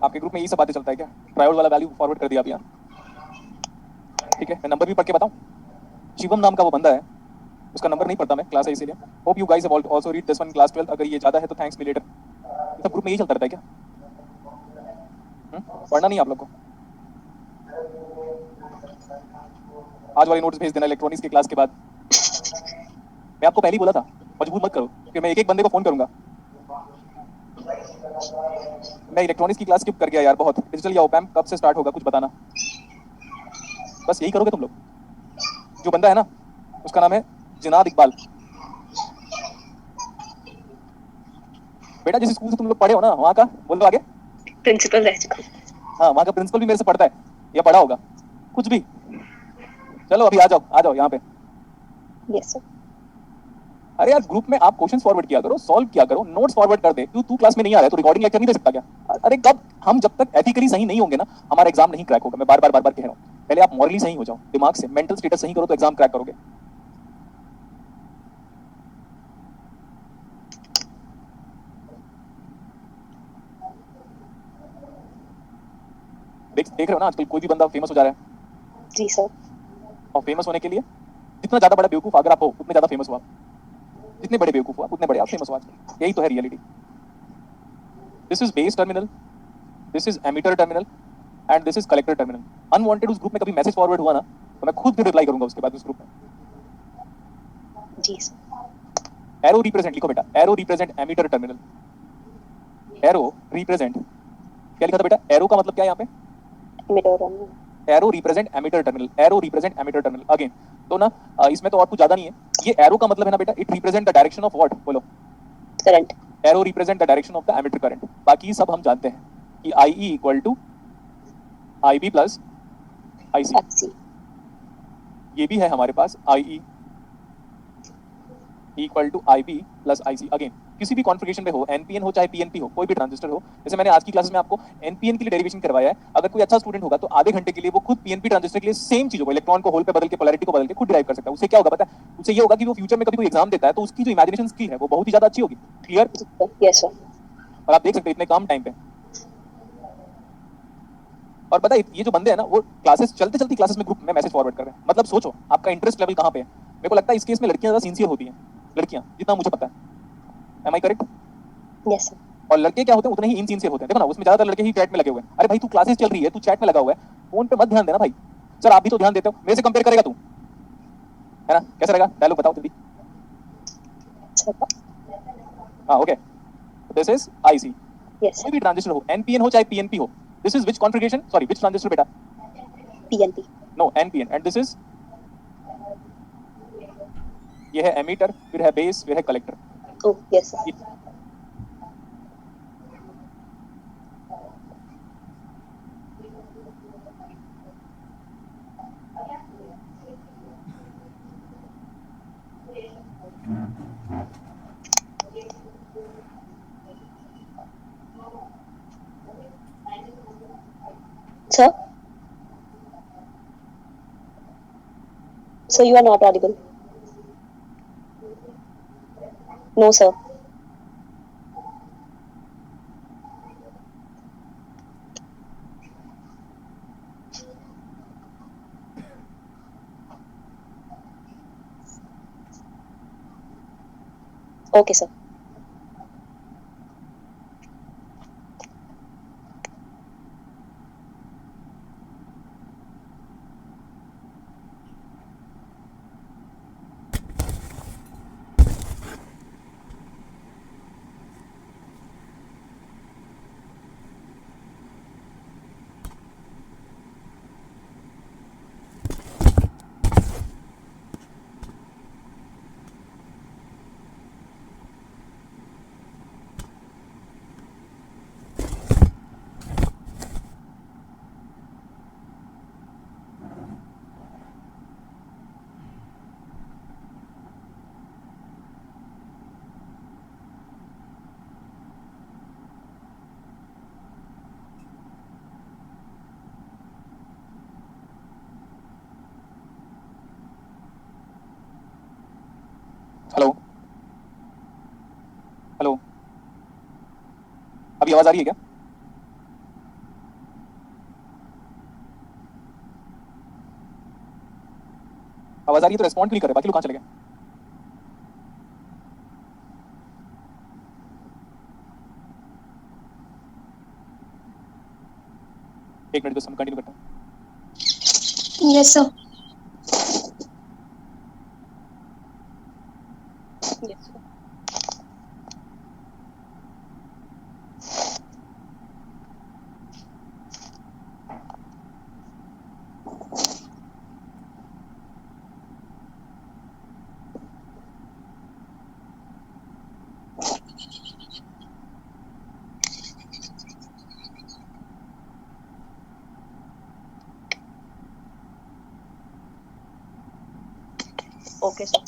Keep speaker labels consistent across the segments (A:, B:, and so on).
A: आपके ग्रुप में यही सब बातें चलता है क्या? ट्रायोड वाला वैल्यू फॉरवर्ड कर दिया आप यहाँ। ठीक है, मैं नंबर भी पढ़ के बताऊं? शिवम नाम का वो बंदा है, उसका नंबर नहीं पढ़ता मैं, क्लास है इसीलिए। Hope you guys have also read this one class 12। अगर ये ज्यादा है तो थैंक्स मी लेटर। सब ग्रुप में यही चलता रहता है क्या? पढ़ना नहीं आप लोग को? आज वाली नोट्स भेज देना इलेक्ट्रॉनिक्स की क्लास के बाद। मैं आपको पहले ही बोला था, मजबूर मत करो कि मैं एक एक बंदे को फोन करूंगा। मैं इलेक्ट्रॉनिक्स की क्लास स्किप कर गया यार बहुत। डिजिटल या ओपैम्प कब से स्टार्ट होगा कुछ बताना। बस यही करोगे तुम लोग? जो बंदा है ना, उसका नाम है जिनाद इकबाल। बेटा जिस स्कूल से तुम लोग पढ़े हो ना, वहाँ का बोल दो आगे।
B: प्रिंसिपल रह चुका।
A: हाँ, वहाँ का प्रिंसिपल भी मेरे से पढ़ता है या पढ़ा होगा कुछ भी। चलो अभी आ जाओ यहाँ पे।
B: Yes sir.
A: अरे यार ग्रुप में आप क्वेश्चन फॉरवर्ड किया करो, सॉल्व किया करो, नोट्स फॉरवर्ड कर दे। तू क्लास में नहीं आ रहा है तो रिकॉर्डिंग लेक्चर नहीं दे सकता क्या? अरे कब हम जब तक एथिकली सही नहीं होंगे ना, हमारा एग्जाम नहीं क्रैक होगा। मैं बार बार कह रहा हूँ, पहले आप मॉरली सही हो जाओ, दिमाग से मेंटल स्टेटस सही करो तो एग्जाम क्रैक करोगे। देख रहे हो ना आजकल कोई भी बंदा फेमस हो जा रहा है।
B: जी सर।
A: और फेमस होने के लिए जितना ज्यादा बड़ा बेवकूफ अगर आप हो, उतने ज्यादा फेमस हो आप। जितने बड़े बेवकूफ हो आप, उतने बड़े आप फेमस हो आजकल। यही तो है reality. This is base terminal, this is emitter terminal and this is collector terminal. Unwanted उस ग्रुप में कभी मैसेज फॉरवर्ड हुआ ना, तो मैं खुद भी रिप्लाई करूंगा उसके बाद उस ग्रुप में।
B: जी सर।
A: एरो रिप्रेजेंट लिखो बेटा, arrow represent emitter terminal. Arrow represent, क्या लिखा था बेटा? एरो का मतलब क्या है यहाँ पे? Arrow represent emitter terminal, arrow represent emitter terminal. Again तो ना इसमें तो और कुछ ज्यादा नहीं है। ये एरो का मतलब है ना बेटा, it represent the direction of what, बोलो?
B: Current.
A: Arrow represent the direction of the emitter current. बाकी सब हम जानते हैं कि I E equal to I B plus I C. ये भी है हमारे पास, I E equal to I B plus I C. Again किसी भी कॉन्फ़िगरेशन में हो, एनपीएन हो चाहे पीएनपी हो, कोई भी ट्रांजिस्टर हो। जैसे मैंने आज की क्लास में आपको एनपीएन के लिए डेरिवेशन करवाया है। अगर कोई अच्छा स्टूडेंट होगा तो आधे घंटे के लिए वो खुद पीएनपी ट्रांजिस्टर के लिए सेम चीजों को, इलेक्ट्रॉन को होल पे बदल के, पोलैरिटी को बदल के खुद डिराइव कर सकता है। उससे क्या होगा पता है? उससे ये होगा कि वो फ्यूचर में कभी कोई एग्जाम देता है तो उसकी जो इमेजिनेशन स्किल है वो बहुत ही ज्यादा अच्छी होगी। क्लियर?
B: Yes sir.
A: और आप देख सकते हैं इतने कम टाइम पे। और पता है ये जो बंदे हैं ना, वो क्लासेस चलते चलती क्लासेस में ग्रुप में मैसेज फॉरवर्ड कर रहे हैं। मतलब सोचो आपका इंटरेस्ट लेवल कहाँ पे है। मेरे को लगता है इस केस में लड़कियां ज्यादा सिंसियर होती हैं, लड़कियां, जितना मुझे पता है। Am I correct?
B: Yes sir.
A: और लड़के क्या होते हैं, उतने ही इनसिंसियर होते हैं। देखो ना, उसमें ज्यादातर लड़के ही चैट में लगे हुए हैं। अरे भाई तू क्लासेस चल रही है, तू चैट में लगा हुआ है, फोन पे मत ध्यान देना भाई। सर आप भी तो ध्यान देते हो, मेरे से कंपेयर करेगा तू, है ना? कैसा रहेगा डायलॉग बताओ जल्दी। हाँ ओके, दिस इज आईसी। कोई भी ट्रांजिस्टर हो, एनपीएन हो चाहे पीएनपी हो। This is which configuration, sorry which transistor बेटा?
B: PNP.
A: No, NPN. And this is, ये है एमीटर, फिर है बेस, फिर है collector.
B: Oh yes sir. Sir? So you are not audible. No, sir. Okay, sir.
A: Hello hello, अभी आवाज आ रही है क्या? आवाज आ रही है तो रेस्पॉन्ड क्यों नहीं कर रहे? बाकी लोग कहाँ चले गए? एक मिनट, बस हम कंटिन्यू करते हैं।
C: Yes sir.
B: Yes, sir. Okay, sir.
C: Okay sir.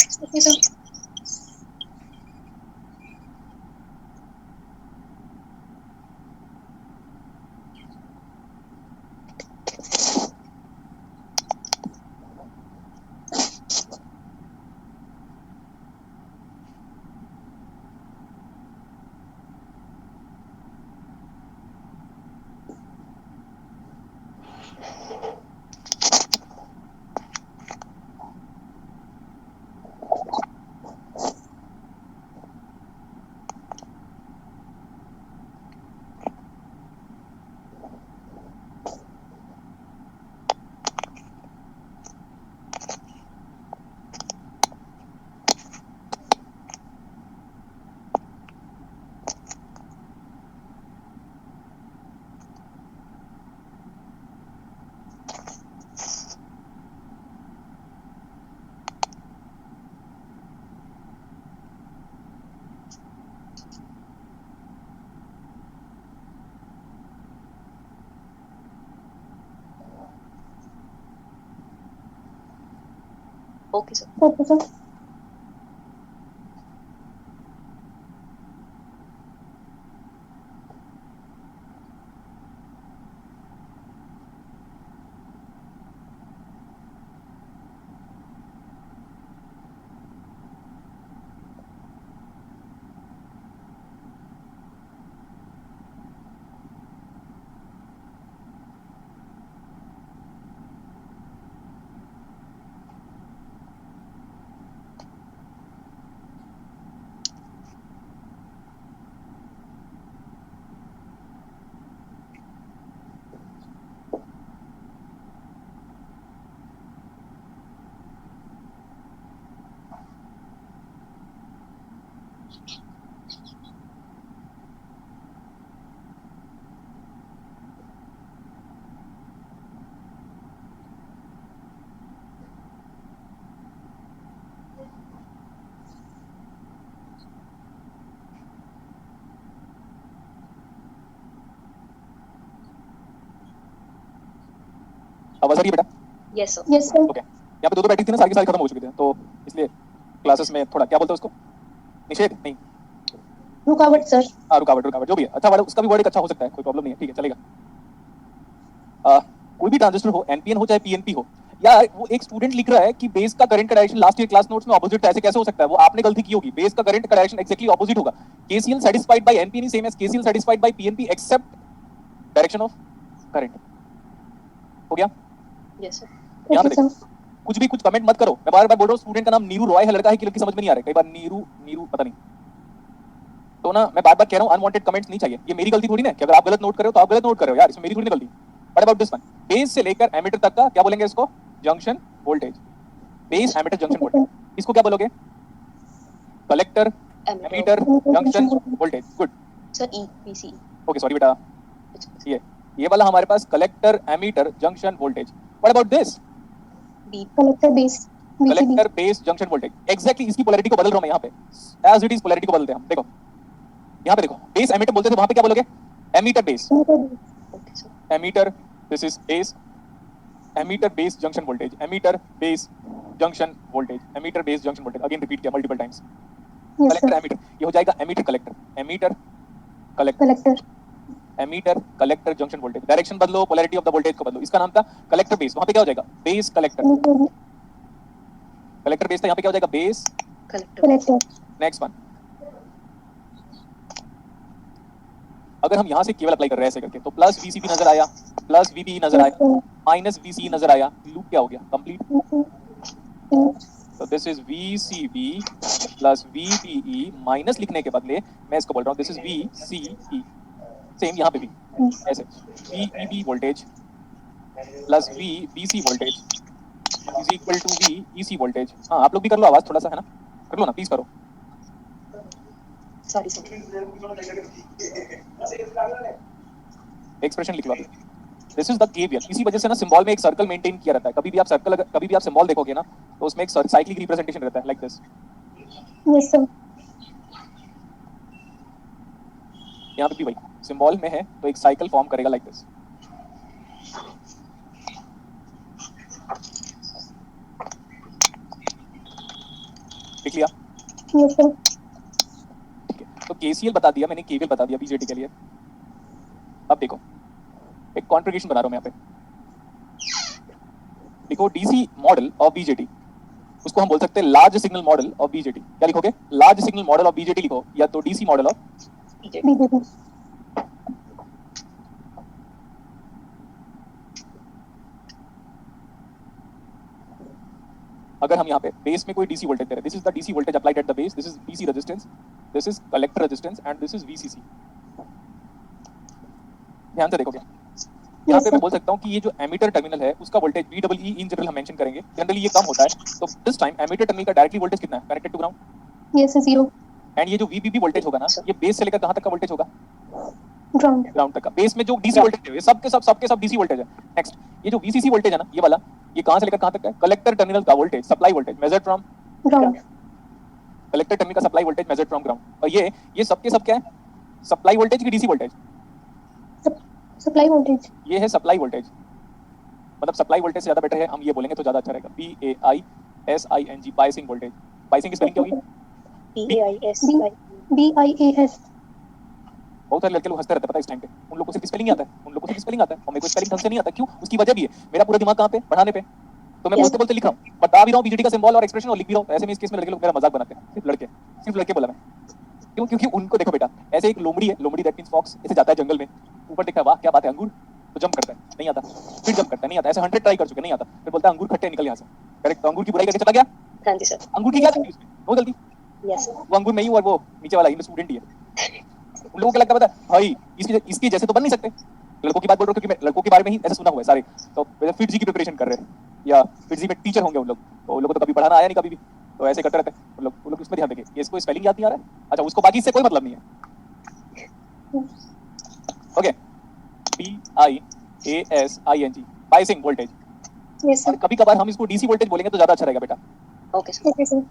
C: Okay, sir. Okay sir.
A: आवाज आ रही है बेटा?
B: Yes, sir.
C: Yes sir.
A: Okay, यहाँ पे दो बैठे थे ना, सारी की सारी खत्म हो चुके थे, तो इसलिए क्लासेस में थोड़ा क्या बोलते हैं उसको, निषेध नहीं,
C: रुकावट सर।
A: हाँ रुकावट, रुकावट जो भी है, अच्छा वर्ड, उसका भी वर्ड एक अच्छा हो सकता है, कोई प्रॉब्लम नहीं है, ठीक है चलेगा। कोई भी ट्रांजिस्टर हो, एनपीएन हो चाहे पीएनपी हो, या वो एक स्टूडेंट लिख रहा है कि बेस का करंट का direction last year class notes में ऑपोजिट, ऐसे कैसे हो सकता है? वो आपने गलती की होगी, बेस का करंट का डायरेक्शन एक्जेक्टली ऑपोजिट होगा। KCL satisfied by NPN same as KCL satisfied by PNP except direction of current. हो गया?
B: Yes, sir.
A: यहाँ पे
C: ओके
A: देखो,
C: सर।
A: कुछ भी कुछ कमेंट मत करो, मैं बार बार बोल रहा हूँ, स्टूडेंट का नाम नीरू रॉय है, लड़का है कि लड़की समझ में नहीं आ रहा है, कई बार नीरू नीरू पता नहीं, तो ना मैं बार बार कह रहा हूँ अनवांटेड कमेंट्स नहीं चाहिए। ये मेरी गलती थोड़ी ना है कि अगर आप गलत नोट कर रहे हो तो आप गलत नोट कर रहे हो यार, इसमें मेरी थोड़ी ना गलती। What about this one? Base से लेकर एमीटर तक का क्या बोलेंगे इसको? Junction voltage. Base emitter junction voltage, इसको क्या बोलोगे? Collector
B: Emitter.
A: Emitter junction voltage. Good.
B: Sir, EPC.
A: Okay sorry बेटा, ये वाला हमारे पास collector emitter junction voltage. What about this?
B: B.
C: Collector base BCB.
A: Collector base junction voltage. Exactly इसकी polarity को बदल रहा हूं मैं यहाँ पे, एज इट इज पोलैरिटी को बदलते हैं हम। देखो यहाँ पे देखो, बेस एमीटर बोलते थे, वहां पे क्या बोलोगे? Emitter base.
B: Okay, sir.
A: Emitter, this is base, emitter base junction voltage, emitter base junction voltage, emitter base junction voltage. Again repeat किया multiple times.
C: Yes
A: collector
C: sir.
A: Emitter, ये हो जाएगा emitter collector, emitter collector,
C: collector.
A: Emitter collector junction voltage. Direction बदलो, polarity of the voltage को बदलो। इसका नाम था कलेक्टर बेस, वहां पे क्या हो जाएगा? Base collector. कलेक्टर बेस था, यहाँ पे क्या हो जाएगा? Base
B: Collector.
C: Collector.
A: Next one. अगर हम यहाँ से केवल अप्लाई कर रहे हैं ऐसे करके, तो प्लस वीसीबी नजर आया, प्लस वीबी नजर आया, माइनस वीसी नजर आया, लूप क्या हो गया? कंप्लीट। तो this is VCB plus VBE minus लिखने के बदले मैं इसको बोल रहा हूँ दिस इज VCE। सेम यहाँ पे भी ऐसे VEB voltage plus VBC voltage is equal to VEC voltage. हाँ आप लोग भी कर लो आवाज थोड़ा सा, है ना, कर लो ना प्लीज करो।
B: Sorry sir.
A: एक्सप्रेशन लिख लो आप। This is the KVL. इसी वजह से ना सिंबल में एक सर्कल मेंटेन किया रहता है। कभी भी आप सर्कल, कभी भी आप सिंबल देखोगे ना तो उसमें एक साइक्लिक रिप्रेजेंटेशन रहता है लाइक दिस।
C: Yes, sir.
A: यहाँ पे भी वही सिंबल में है तो एक साइकिल फॉर्म करेगा लाइक दिस। लिख लिया?
C: Yes, sir.
A: ठीक है, तो केसीएल बता दिया मैंने, केवीएल बता दिया बीजेटी के लिए। अब देखो एक कॉन्फ़िगरेशन बना रहा हूं मैं यहाँ पे। देखो डीसी मॉडल ऑफ बीजेटी, उसको हम बोल सकते हैं large signal model of BJT. क्या लिखोगे? Large signal model of BJT लिखो या तो डीसी मॉडल ऑफ
C: BJT.
A: अगर हम यहाँ पे बेस में कोई डीसी वोल्टेज दे रहे हैं, this is the DC voltage applied at the base, this is DC resistance, this is collector resistance and this is VCC. ध्यान से देखोगे यहाँ पे मैं बोल सकता हूँ कि ये जो एमीटर टर्मिनल है उसका वोल्टेज VEE इन जनरल हम मेंशन करेंगे। जनरली ये कम होता है, तो दिस टाइम एमीटर टर्मिनल का डायरेक्टली वोल्टेज कितना है connected to ground?
C: Yes, sir. 0.
A: And ये जो VBB वोल्टेज होगा ना, ये बेस से लेकर कहाँ तक का वोल्टेज होगा?
C: Ground.
A: ग्राउंड तक का। बेस में जो डीसी वोल्टेज है सबके सब डीसी वोल्टेज है। नेक्स्ट ये जो VCC वोल्टेज है ना, ये वाला, ये कहाँ से लेकर कहाँ तक का है? कलेक्टर टर्मिनल का voltage, supply voltage measured from
C: Ground.
A: Collector terminal का supply voltage measured from ground. और ये सबके सब क्या है? सप्लाई वोल्टेज की डीसी वोल्टेज?
C: Supply voltage.
A: ये है सप्लाई वोल्टेज। मतलब सप्लाई वोल्टेज से ज्यादा बेटर है, हम ये बोलेंगे तो ज्यादा अच्छा रहेगा। BAISING biasing voltage. बाइसिंग की स्पेलिंग क्या होगी?
B: BIS
C: BIAS.
A: बहुत सारे लड़के लोग हंसते रहते हैं पता है इस टाइम पे। उन लोगों को सिर्फ स्पेलिंग आता है, उन लोगों को सिर्फ स्पेलिंग आता है, और मेरे को स्पेलिंग ढंग से नहीं आता। क्यों? उसकी वजह भी है, मेरा पूरा दिमाग कहाँ पे? पढ़ाने पे। तो मैं बोलते बोलते लिख रहा हूँ, बता भी रहा हूँ बीजेटी का सिंबल और एक्सप्रेशन और लिख भी रहा हूँ। ऐसे में इस केस में लड़के लोग मेरा मजाक बनाते हैं। सिर्फ लड़के बोला मैं। क्यों? क्योंकि उनको देखो बेटा, ऐसे एक लोमड़ी है, लोमड़ी दैट मींस फॉक्स, ऐसे जाता है जंगल में, ऊपर देखता है वाह क्या बात है अंगूर, तो जंप करता है, नहीं आता। फिर जंप करता है, नहीं आता। ऐसे 100 ट्राई कर चुके, नहीं आता। फिर बोलता है अंगूर खट्टे, निकल यहाँ से। करेक्ट? तो अंगूर की बुराई करके चला गया।
B: हाँ जी सर।
A: अंगूर की क्या गलती उसमें? नो गलती।
B: यस
A: वो अंगूर नहीं हुआ, वो नीचे वाला स्टूडेंट ही है। उन लोगों को लगता है पता है भाई इसके जैसे तो बन नहीं सकते। लड़कों की बात बोल रहा हूँ क्योंकि मैं लड़कों के बारे में ही ऐसा सुना हुआ है सारे। तो फिट जी की प्रिपरेशन कर रहे हैं या फिट जी में टीचर होंगे उन लोग, तो उन लोगों को तो कभी पढ़ाना आया नहीं कभी भी, तो ऐसे करते रहते हैं उन लोग इसमें ध्यान देंगे। ये इसको स्पेलिंग याद नहीं आ रहा है, अच्छा उसको बाकी इससे कोई मतलब नहीं है। Okay, BIASING biasing voltage.
C: Yes, sir.
A: और कभी कभार हम इसको डीसी वोल्टेज बोलेंगे तो ज्यादा अच्छा रहेगा बेटा।
B: Okay sir.
C: Okay, sir.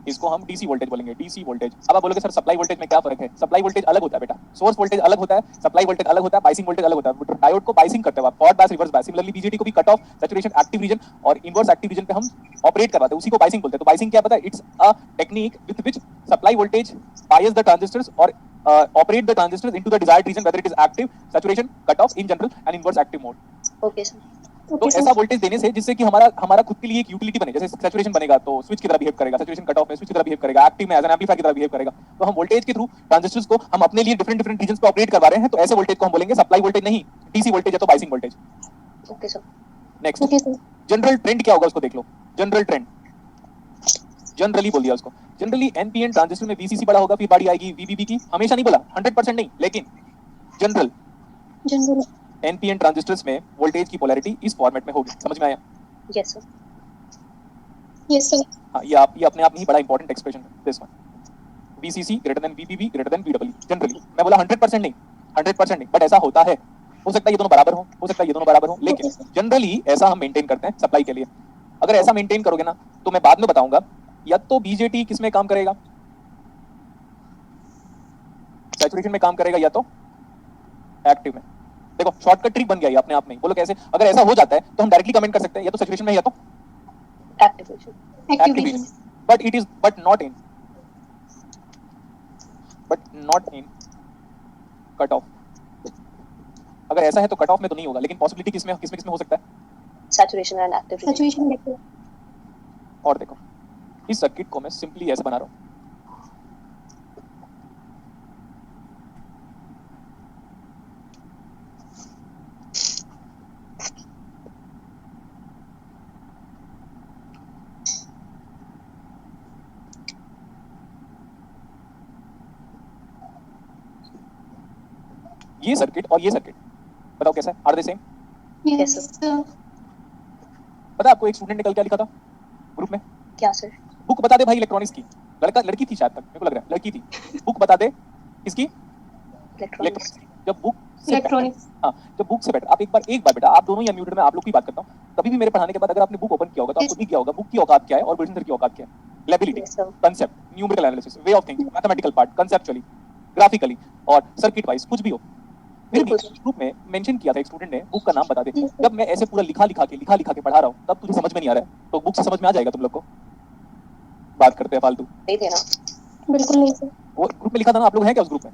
A: इसको हम डीसी वोल्टेज बोलेंगे, डीसी वोल्टेज। अब आप बोलोगे सर सप्लाई वोल्टेज में क्या फर्क है? सप्लाई वोल्टेज अलग होता है बेटा, सोर्स वोल्टेज अलग होता है, सप्लाई वोल्टेज अलग होता है, बाइसिंग वोल्टेज अलग होता है। डायोड को बाइसिंग करते हैं आप, forward bias, reverse bias. Similarly BJT को भी cut off, saturation, active region और इनवर्स एक्टिव रीजन पे हम ऑपरेट करवाते हैं, उसी को बाइसिंग बोलते हैं। तो बाइसिंग क्या पता है? It's a technique with which supply voltage bias the transistors और operate the transistors into the desired region whether it is active, saturation, cut off in general and inverse active mode.
B: Okay sir.
A: तो
C: Okay,
A: ऐसा
C: sir.
A: Voltage देने से जिससे कि हमारा खुद के लिए एक यूटिलिटी बने। जैसे सैचुरेशन बनेगा तो स्विच की तरह बिहेव करेगा, सैचुरेशन कट ऑफ में स्विच की तरह बिहेव करेगा, एक्टिव में एज एन एम्पलीफायर की तरह बिहेव करेगा। तो हम वोल्टेज के थ्रू ट्रांजिस्टर्स को हम अपने लिए डिफरेंट डिफरेंट रीजंस पे ऑपरेट करवा रहे हैं, तो ऐसे वोल्टेज को हम बोलेंगे सप्लाई वोल्टेज नहीं, डीसी वोल्टेज या तो biasing voltage.
B: Okay sir.
A: Next
C: Okay, sir.
A: General trend क्या होगा उसको देख लो। जनरल ट्रेंड जनरली बोल दिया उसको। जनरली एनपीएन ट्रांजिस्टर में वीसीसी बड़ा होगा, फिर बड़ी आएगी वीबीबी की। हमेशा नहीं बोला, 100% नहीं, लेकिन जनरल
C: General.
A: एनपीएन ट्रांजिस्टर्स में वोल्टेज की पोलैरिटी इस फॉर्मेट में होगी। समझ में आया?
B: Yes sir.
C: Yes, sir.
A: हाँ, ये अपने आप में ही बड़ा इंपॉर्टेंट एक्सप्रेशन है this one. VCC greater than VBB greater than VEE। Generally मैं बोला 100% नहीं, 100% नहीं, बट ऐसा होता है। हो सकता है ये दोनों बराबर हो सकता है ये दोनों बराबर हो, लेकिन जनरली ऐसा हम मेंटेन करते हैं सप्लाई के लिए। अगर ऐसा मेंटेन करोगे ना तो मैं बाद में बताऊंगा, या तो बीजेटी किस में काम करेगा, सैचुरेशन में काम करेगा या तो एक्टिव में। देखो शॉर्टकट ट्रिक बन गया ये अपने आप में ही। बोलो कैसे? अगर ऐसा हो जाता है तो हम डायरेक्टली कमेंट कर सकते हैं या तो सैचुरेशन में या तो
B: activation.
C: Active
A: active
C: region.
A: Region. But not in cut off. अगर ऐसा है तो कट ऑफ में तो नहीं होगा, लेकिन पॉसिबिलिटी किसमें हो सकता है?
B: Saturation and active region.
C: Saturation vector.
A: और देखो इस सर्किट को मैं सिंपली ऐसे बना रहा हूं। ये सर्किट और ये सर्किट, बताओ कैसा है? Are they same?
C: Yes, sir.
A: पता है आपको एक स्टूडेंट ने कल क्या लिखा था ग्रुप में?
B: क्या सर?
A: बुक बता दे भाई इलेक्ट्रॉनिक्स की। लड़का लड़की थी शायद तक, मेरे को लग रहा है लड़की थी। बुक बता दे किसकी?
B: इलेक्ट्रॉनिक्स।
A: जब बुक से
C: Electronics.
A: हाँ, जब बुक से बैठ आप एक बार बेटा, आप दोनों ही अनम्यूटेड में, आप लोग की बात करता हूँ। कभी भी मेरे पढ़ाने के बाद अगर आपने बुक ओपन किया होगा तो आपको दिख गया होगा बुक की औकात क्या है और बिल्डर की औकात क्या है। Liability,
B: Yes, sir.
A: Concept, numerical analysis, way of thinking, mathematical part, conceptually, graphically और सर्किट वाइज कुछ भी हो। फिर भी
B: बिल्कुल।
A: ग्रुप में मेंशन किया था एक स्टूडेंट ने, बुक का नाम बता दे।
C: Yes, sir.
A: जब मैं ऐसे पूरा लिखा लिखा के पढ़ा रहा हूँ तब तुझे समझ में नहीं आ रहा है, तो बुक से समझ में आ जाएगा तुम लोग को? बात करते हैं फालतू।
B: नहीं थे ना।
C: बिल्कुल नहीं सर।
A: वो ग्रुप में लिखा था ना, आप लोग हैं क्या उस ग्रुप में?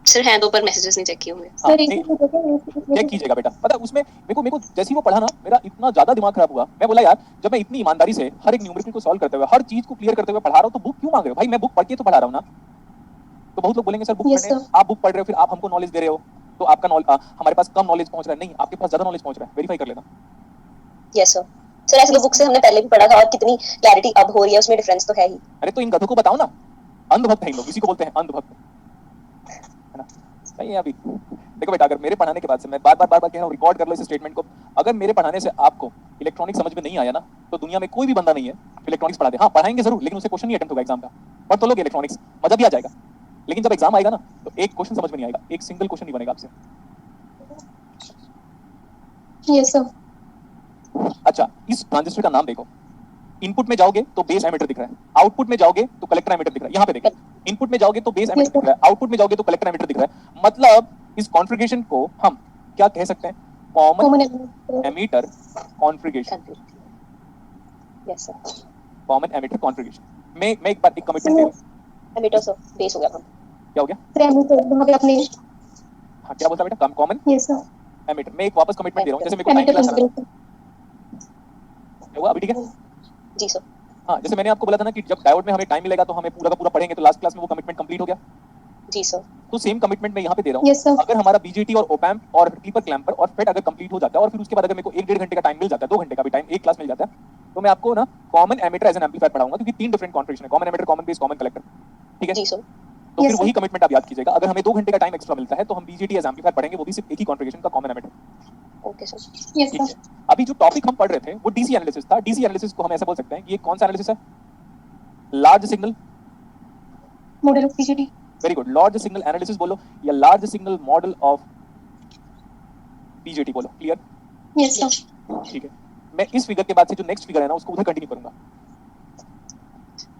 B: सर हैं दो, पर मैसेजेस नहीं चेक किए होंगे।
A: हाँ,
C: सर
A: नहीं,
C: एक
A: चेक कीजिएगा बेटा। पता है उसमें मेरे को जैसे ही वो पढ़ा ना, मेरा इतना ज्यादा दिमाग खराब हुआ। मैं बोला यार, जब मैं इतनी ईमानदारी से हर एक न्यूमेरिकल को सॉल्व करते हुए, हर चीज को क्लियर करते हुए पढ़ा रहा हूँ, तो बुक क्यों मांग रहे हो भाई? मैं बुक पढ़ के तो पढ़ा रहा हूँ ना। तो बहुत लोग बोलेंगे सर बुक
C: Yes,
A: पढ़ने,
C: sir.
A: आप बुक पढ़ रहे हो फिर आप हमको नॉलेज दे रहे हो, तो आपका हमारे पास कम नॉलेज पहुंच रहा है। नहीं, आपके पास ज्यादा नॉलेज पहुंच रहा है, वेरीफाई कर लेना।
B: Yes sir. सर ऐसे तो बुक से हमने पहले भी पढ़ा था, और कितनी क्लैरिटी अब हो रही है, उसमें डिफरेंस तो है ही।
A: अरे तो इन गधों को बताओ ना, अंधभक्त है इन लोग, इसी को बोलते हैं अंधभक्त, है ना? नहीं है अभी। देखो बेटा, अगर मेरे पढ़ाने के बाद से, मैं बार बार कह रहा हूँ, रिकॉर्ड कर लो इस स्टेटमेंट को, अगर मेरे पढ़ाने से आपको इलेक्ट्रॉनिक्स समझ में नहीं आया ना, तो दुनिया में कोई भी बंदा नहीं है इलेक्ट्रॉनिक्स पढ़ा दे। हाँ, पढ़ाएंगे जरूर, लेकिन उसे क्वेश्चन नहीं अटेम्प्ट होगा एग्जाम का। पढ़ तो लोगे इलेक्ट्रॉनिक्स, मजा भी आ जाएगा, लेकिन जब एग्जाम आएगा ना, तो एक क्वेश्चन समझ में नहीं आएगा, एक सिंगल क्वेश्चन नहीं बनेगा आपसे।
C: Yes, sir.
A: अच्छा, इस ट्रांजिस्टर का नाम देखो। इनपुट में जाओगे तो बेस एमिटर दिख रहा है, आउटपुट में जाओगे तो कलेक्टर एमिटर दिख रहा है। यहाँ पे देखिए, इनपुट में जाओगे तो बेस एमिटर दिख रहा है, आउटपुट में जाओगे तो कलेक्टर एमिटर दिख रहा है। मतलब इस कॉन्फ़िगरेशन को हम क्या कह सकते हैं? Common
C: Common element.
A: Emitter configuration.
B: Yes sir.
A: Common emitter configuration. मैं एक बार एक कमिटमेंट दे रहा हूँ।
B: एमिटर सर बेस हो गया हम।
A: क्या हो गया?
C: Parameter वहाँ पे आपने
A: हाँ, क्या बोलता बेटा? Common
C: Yes, sir.
A: एमिटर। मैं एक वापस कमिटमेंट दे रहा हूँ, जैसे मेरे को टाइम
C: Parameter
A: मिला था ना,
C: consideration.
A: क्या हुआ अभी? ठीक है।
B: जी सर।
A: हाँ, जैसे मैंने आपको बोला था ना कि जब डायोड में हमें टाइम मिलेगा तो हमें पूरा का पूरा पढ़ेंगे, तो लास्ट क्लास में वो कमिटमेंट कंप्लीट हो गया।
B: जी सर।
A: तो सेम कमिटमेंट मैं यहाँ पे दे रहा हूँ।
C: Yes, sir.
A: अगर हमारा बीजेटी और ओपैम्प और क्लीपर क्लैंपर और फेड अगर कंप्लीट हो जाता है, और फिर उसके बाद अगर मेरे को 1-1.5 घंटे का टाइम मिल जाता है, 2 घंटे का भी टाइम एक क्लास मिल जाता है, तो मैं आपको ना common emitter as an amplifier पढ़ाऊंगा, क्योंकि 3 डिफरेंट कॉन्फ़िगरेशन है, common emitter, common base, common collector. ठीक है?
B: जी सर।
A: तो फिर
C: Yes,
A: वही
C: sir.
A: कमिटमेंट आप याद कीजिएगा। अगर हमें 2 घंटे का टाइम एक्स्ट्रा मिलता है तो हम बीजेटी एज एम्पलीफायर पढ़ेंगे, वो भी सिर्फ एक ही कॉन्फ़िगरेशन का common emitter.
B: Okay sir.
C: Yes,
A: ठीक
C: sir.
A: है। अभी जो टॉपिक हम पढ़ रहे थे वो डीसी एनालिसिस था। डीसी एनालिसिस को हम ऐसा बोल सकते हैं कि ये कौन सा एनालिसिस है? Large signal.
C: Model of BJT.
A: Very good. Large signal analysis बोलो या large signal model of BJT बोलो। क्लियर?
C: Yes, sir.
A: ठीक है। मैं इस फिगर के बाद से जो नेक्स्ट फिगर है ना, उसको उधर कंटिन्यू करूंगा।